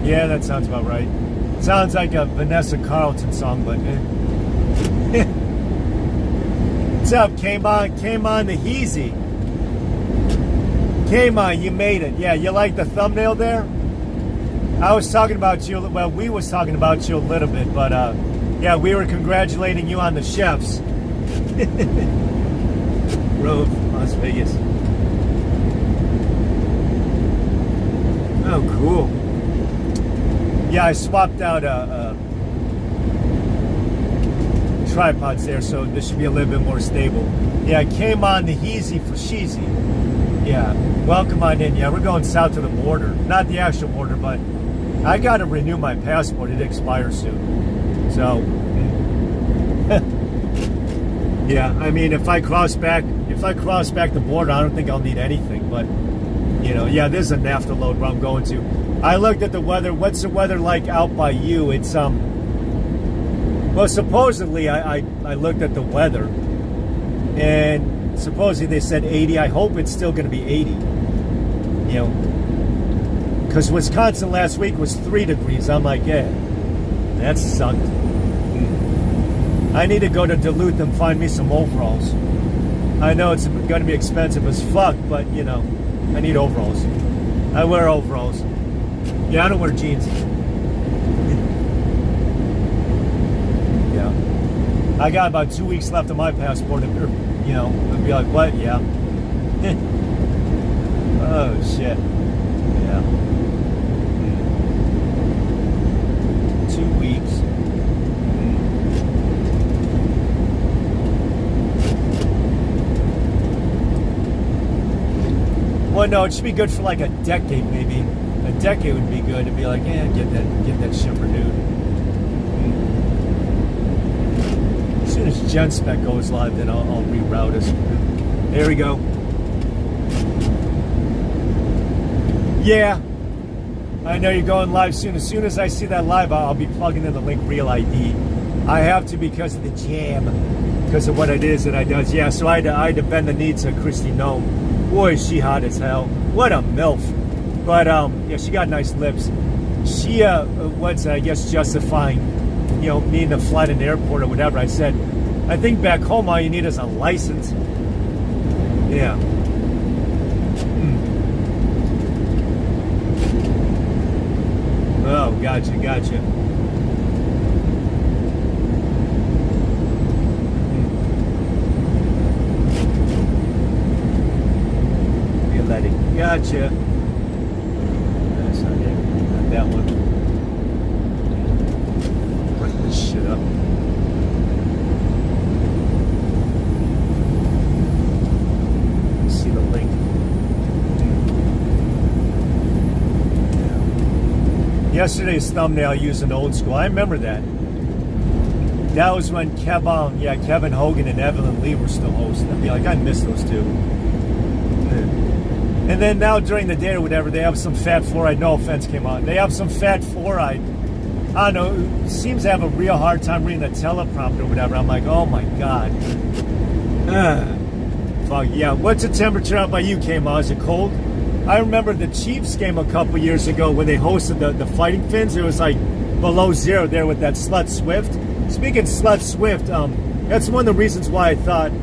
Yeah, that sounds about right. Sounds like a Vanessa Carlton song, but what's up? Came on the Heezy. Came on, you made it. Yeah, you like the thumbnail there? I was talking about you, well, we was talking about you a little bit, but yeah, we were congratulating you on the chefs. Grove, Las Vegas. Oh, cool. Yeah, I swapped out tripods there, so this should be a little bit more stable. Yeah, I came on the Heezy for Sheezy. Yeah, welcome on in. Yeah, we're going south to the border. Not the actual border, but I got to renew my passport. It expires soon. So, yeah, I mean, if I cross back the border, I don't think I'll need anything, but You know, yeah, there's a NAFTA load where I'm going to. I looked at the weather. What's the weather like out by you? It's well, supposedly I looked at the weather, and supposedly they said 80. I hope it's still going to be 80. You know, because Wisconsin last week was 3 degrees. I'm like, yeah, that sucked. I need to go to Duluth and find me some overalls. I know it's going to be expensive as fuck, but you know, I need overalls. I wear overalls. Yeah, I don't wear jeans. Yeah. I got about 2 weeks left of my passport, and you know, I'd be like, what? Yeah. Oh shit. Yeah. 2 weeks. Well, no, it should be good for like a decade, maybe. A decade would be good to be like, yeah, get that shit renewed. As soon as GenSpec goes live, then I'll reroute us. There we go. Yeah, I know you're going live soon. As soon as I see that live, I'll be plugging in the link Real ID. I have to because of the jam, because of what it is that I does. Yeah, so I had to bend the knee to Christy Nome. Boy, is she hot as hell. What a MILF. But, yeah, she got nice lips. She, what's, I guess, justifying, you know, needing to fly to an airport or whatever. I said, I think back home all you need is a license. Yeah. Oh, gotcha. Gotcha. That's not it. Not that one. Bring this shit up. See the link. Yeah. Yesterday's thumbnail used an old school. I remember that. That was when Kevin Hogan and Evelyn Lee were still hosting. I'd be like, I miss those two. And then now during the day or whatever, they have some fat fluoride. No offense came out. They have some fat fluoride. I don't know. Seems to have a real hard time reading the teleprompter or whatever. I'm like, oh my god. Fuck yeah. What's the temperature out by you, K-Ma? Is it cold? I remember the Chiefs game a couple years ago when they hosted the Fighting Finns. It was like below zero there with that Slut Swift. Speaking of Slut Swift, that's one of the reasons why I thought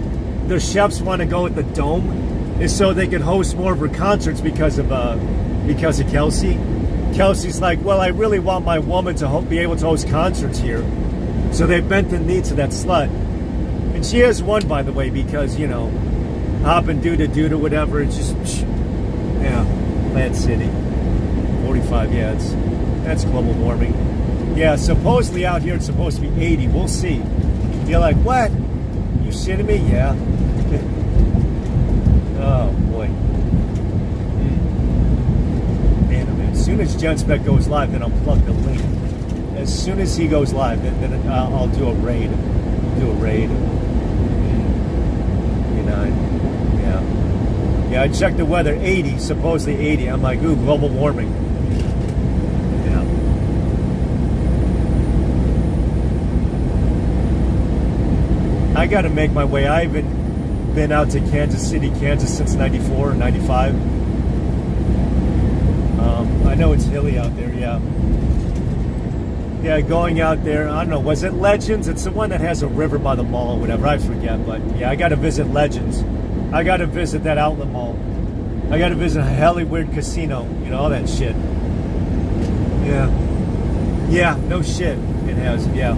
the chefs want to go with the Dome. Is so they could host more of her concerts because of Kelsey. Kelsey's like, well, I really want my woman to be able to host concerts here. So they bent the knee to that slut. And she has won, by the way, because, you know, hopping doo-doo or whatever, it's just, yeah, Plant City. 45, yeah, that's global warming. Yeah, supposedly out here it's supposed to be 80. We'll see. You're like, what? You shitting me? Yeah. Oh boy. Man, oh man. As soon as GenSpec goes live, then I'll plug the link. As soon as he goes live, then I'll do a raid. You know, yeah, I checked the weather, 80, supposedly 80. I'm like, ooh, global warming. Yeah. I gotta make my way. I haven't been out to Kansas City, Kansas since 94 or 95. I know it's hilly out there, yeah. Yeah, going out there, I don't know, was it Legends? It's the one that has a river by the mall or whatever, I forget, but yeah, I gotta visit Legends. I gotta visit that outlet mall. I gotta visit Hollywood Casino, you know, all that shit. Yeah. Yeah, no shit, it has, yeah.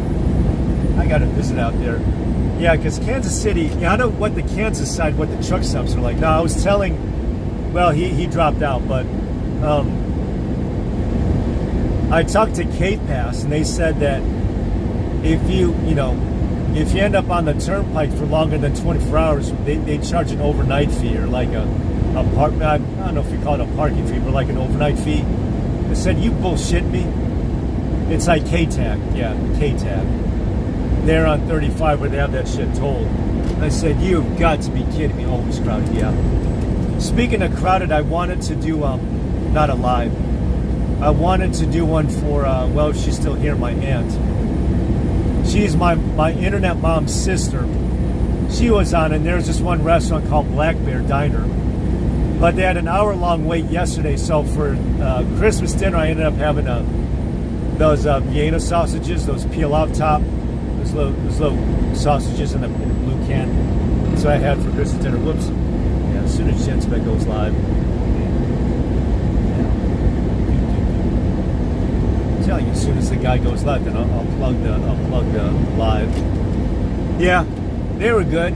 I gotta visit out there. Yeah, because Kansas City, yeah, I know what the Kansas side, what the truck stops are like. No, I was telling, well, he dropped out, but I talked to K-Pass, and they said that if you end up on the turnpike for longer than 24 hours, they charge an overnight fee or like a park. I don't know if you call it a parking fee, but like an overnight fee. They said, you bullshit me. It's like K-Tag, yeah, K-Tag. There on 35 where they have that shit told. I said, you've got to be kidding me. Always crowded, yeah. Speaking of crowded, I wanted to do not a live. I wanted to do one for well, she's still here, my aunt. She's my internet mom's sister. She was on, and there's this one restaurant called Black Bear Diner. But they had an hour-long wait yesterday, so for Christmas dinner, I ended up having those Vienna sausages, those peel-off top, those little sausages in a blue can. So I had for Christmas dinner. Whoops. Yeah, as soon as Jen Spec goes live. I'm telling you, as soon as the guy goes live, then I'll plug the live. Yeah, they were good.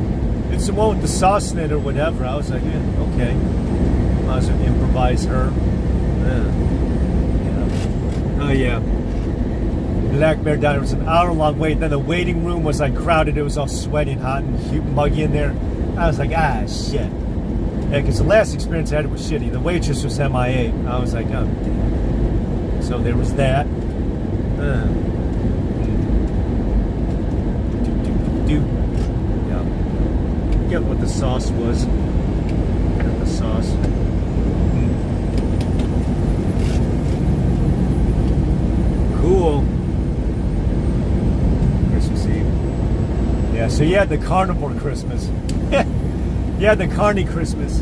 It's the one with the sauce in it or whatever. I was like, yeah, okay. Might as well improvise her. Oh yeah. Black Bear Diner was an hour-long wait. Then the waiting room was like crowded. It was all sweaty and hot and muggy in there. I was like, shit. Yeah, because the last experience I had was shitty. The waitress was MIA. I was like, oh, damn. So there was that. Yeah. Get what the sauce was. Get the sauce. Cool. Christmas Eve. Yeah, so you had the carnivore Christmas. You had the carny Christmas.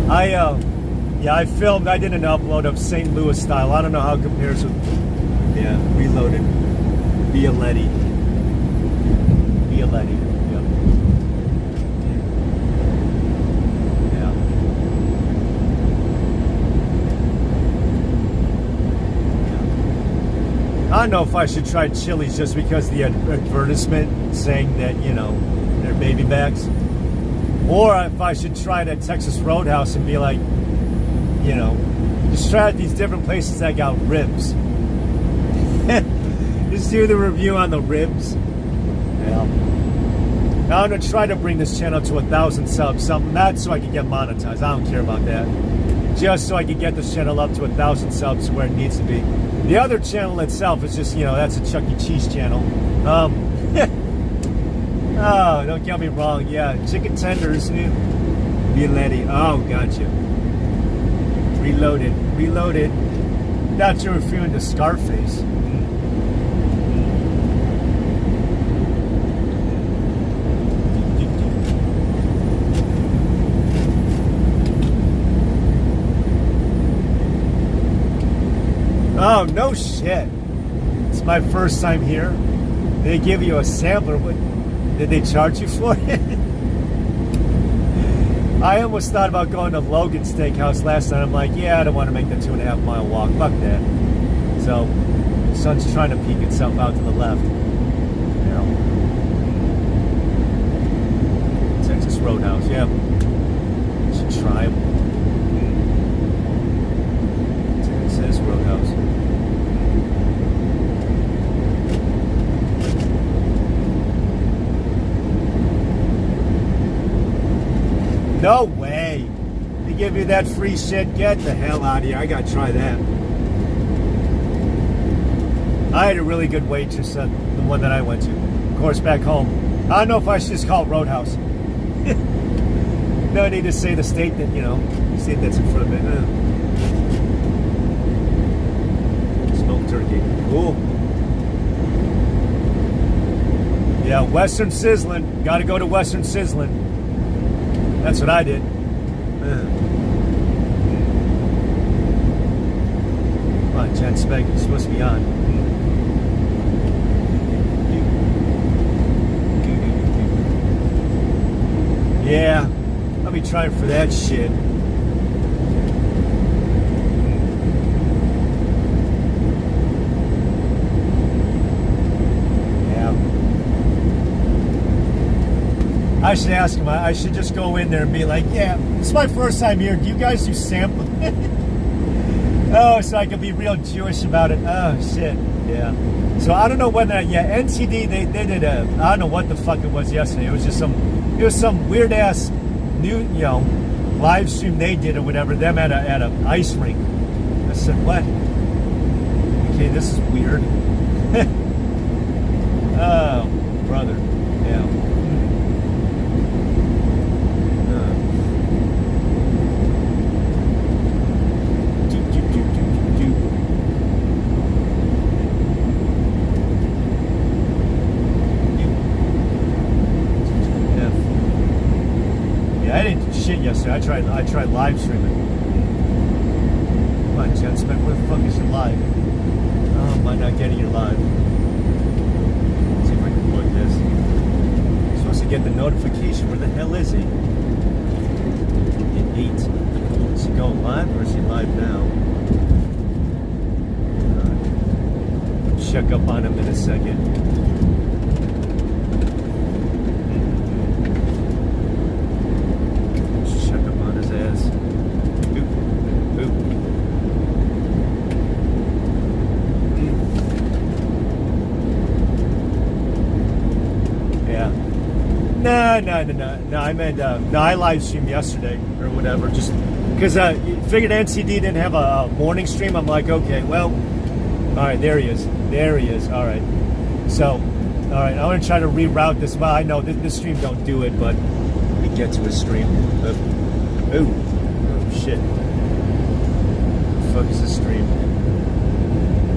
I filmed, I did an upload of St. Louis style. I don't know how it compares with, yeah, Reloaded. Violetti. Yep. Yeah. I don't know if I should try Chili's just because the advertisement saying that, you know, they're baby backs. Or if I should try that Texas Roadhouse and be like, you know, just try out these different places that got ribs. Just do the review on the ribs. Yeah. Now I'm gonna try to bring this channel to 1,000 subs. Not so I can get monetized. I don't care about that. Just so I can get this channel up to 1,000 subs where it needs to be. The other channel itself is just, you know, that's a Chuck E. Cheese channel. Oh, don't get me wrong. Yeah, chicken tenders. Violetti. Oh, gotcha. Reloaded. Thought you were referring to Scarface. Oh, no shit. It's my first time here. They give you a sampler. What, did they charge you for it? I almost thought about going to Logan's Steakhouse last night. I'm like, yeah, I don't want to make the 2.5 mile walk. Fuck that. So, the sun's trying to peek itself out to the left. Yeah. Texas Roadhouse, yeah. Should try them. It says Roadhouse. No way. They give you that free shit? Get the hell out of here. I gotta try that. I had a really good waitress, the one that I went to. Of course, back home. I don't know if I should just call it Roadhouse. No need to say the state that, you know, the state that's in front of it. Smoked turkey. Cool. Yeah, Western Sizzling. Gotta go to Western Sizzling. That's what I did. Come on, Jen Spec, you're supposed to be on. Yeah, I'll be trying for that shit. I should ask him. I should just go in there and be like, yeah, it's my first time here. Do you guys do sampling? Oh, so I can be real Jewish about it. Oh, shit. Yeah. So I don't know whether, yeah, NTD, they did a, I don't know what the fuck it was yesterday. It was just some weird ass new, you know, live stream they did or whatever, them at a ice rink. I said, what? Okay, this is weird. Oh, brother. Yeah. shit yesterday. I tried live streaming. Come on, Jensman, where the fuck is your live? Oh, am I not getting your live? Let's see if I can plug this. You're supposed to get the notification. Where the hell is he? At 8. Is he going live or is he live now? Check up on him in a second. Check up on his ass. Oop. Oop. Yeah. No. I meant, no, I live streamed yesterday or whatever. Just because figured NCD didn't have a morning stream. I'm like, okay, well, all right, there he is. There he is. All right. So, all right, I'm going to try to reroute this. Well, I know this stream don't do it, but let me get to his stream. Oh, shit. What the fuck is this stream?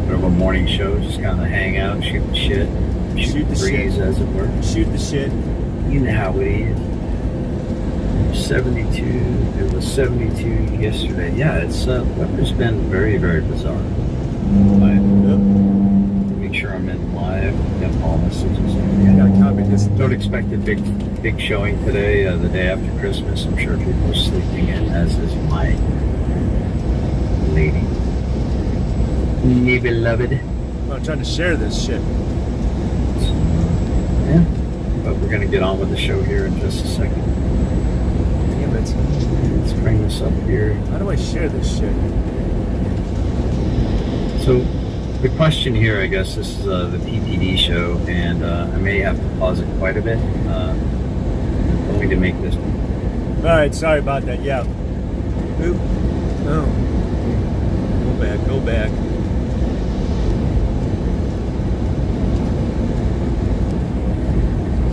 Bit of a morning show, just kind of hang out, shoot the shit. Shoot the breeze, shit. As it were. Shoot the shit. You know how it is. 72. It was 72 yesterday. Yeah, it's weather's been very, very bizarre. Make sure I'm in live. Got all messages. Yeah, copy this. Don't expect a big showing today. The day after Christmas. I'm sure people are sleeping in, as is my lady, me beloved. I'm trying to share this shit. Yeah, but we're gonna get on with the show here in just a second. Damn it! Let's bring this up here. How do I share this shit? So the question here, I guess, this is the PPD show, and I may have to pause it quite a bit. Only to make this. All right, sorry about that. Yeah. Oop. Oh. Go back.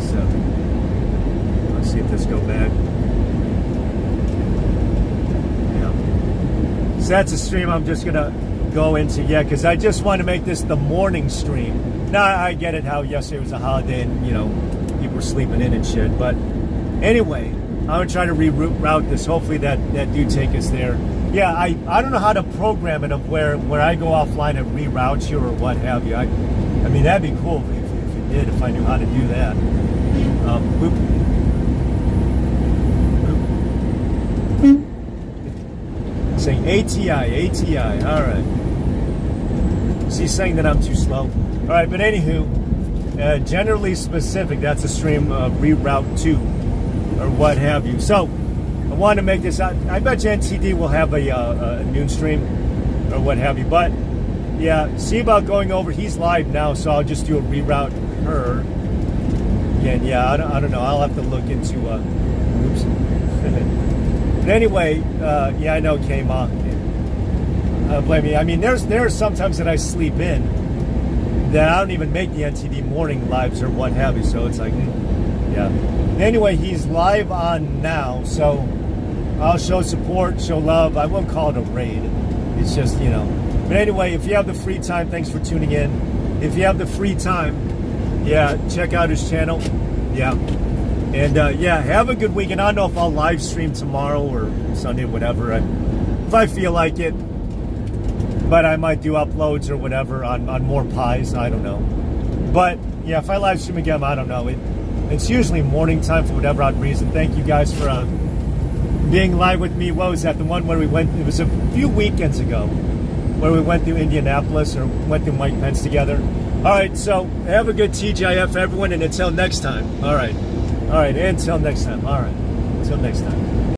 So, let's see if this go back. Yeah. So that's a stream I'm just gonna go into, because I just want to make this the morning stream. Now I get it how yesterday was a holiday and people were sleeping in and shit, but anyway, I'm gonna try to reroute this. Hopefully that do take us there. Yeah, I don't know how to program it of where I go offline and reroute you or what have you. I mean, that'd be cool if you did, if I knew how to do that. Boop. Saying ATI, all right. He's saying that I'm too slow. All right, but anywho, generally specific, that's a stream reroute to or what have you. So I want to make this out. I bet you NTD will have a noon stream or what have you. But yeah, see about going over. He's live now, so I'll just do a reroute her. Again, yeah, I don't know. I'll have to look into. Oops. But anyway, yeah, I know K-Ma. Blame me. I mean, there's sometimes that I sleep in that I don't even make the NTD morning lives or what have you. So it's like, yeah. Anyway, he's live on now, so I'll show support, show love. I won't call it a raid. It's just, But anyway, if you have the free time, thanks for tuning in. If you have the free time, yeah, check out his channel. Yeah. And yeah, have a good weekend. I don't know if I'll live stream tomorrow or Sunday, whatever. If I feel like it. But I might do uploads or whatever on more pies. I don't know. But yeah, if I live stream again, I don't know. It's usually morning time for whatever odd reason. Thank you guys for being live with me. What was that? The one where we went, it was a few weekends ago, where we went through Indianapolis or went through Mike Pence together. All right, so have a good TGIF, everyone, and until next time. All right, until next time. All right, until next time.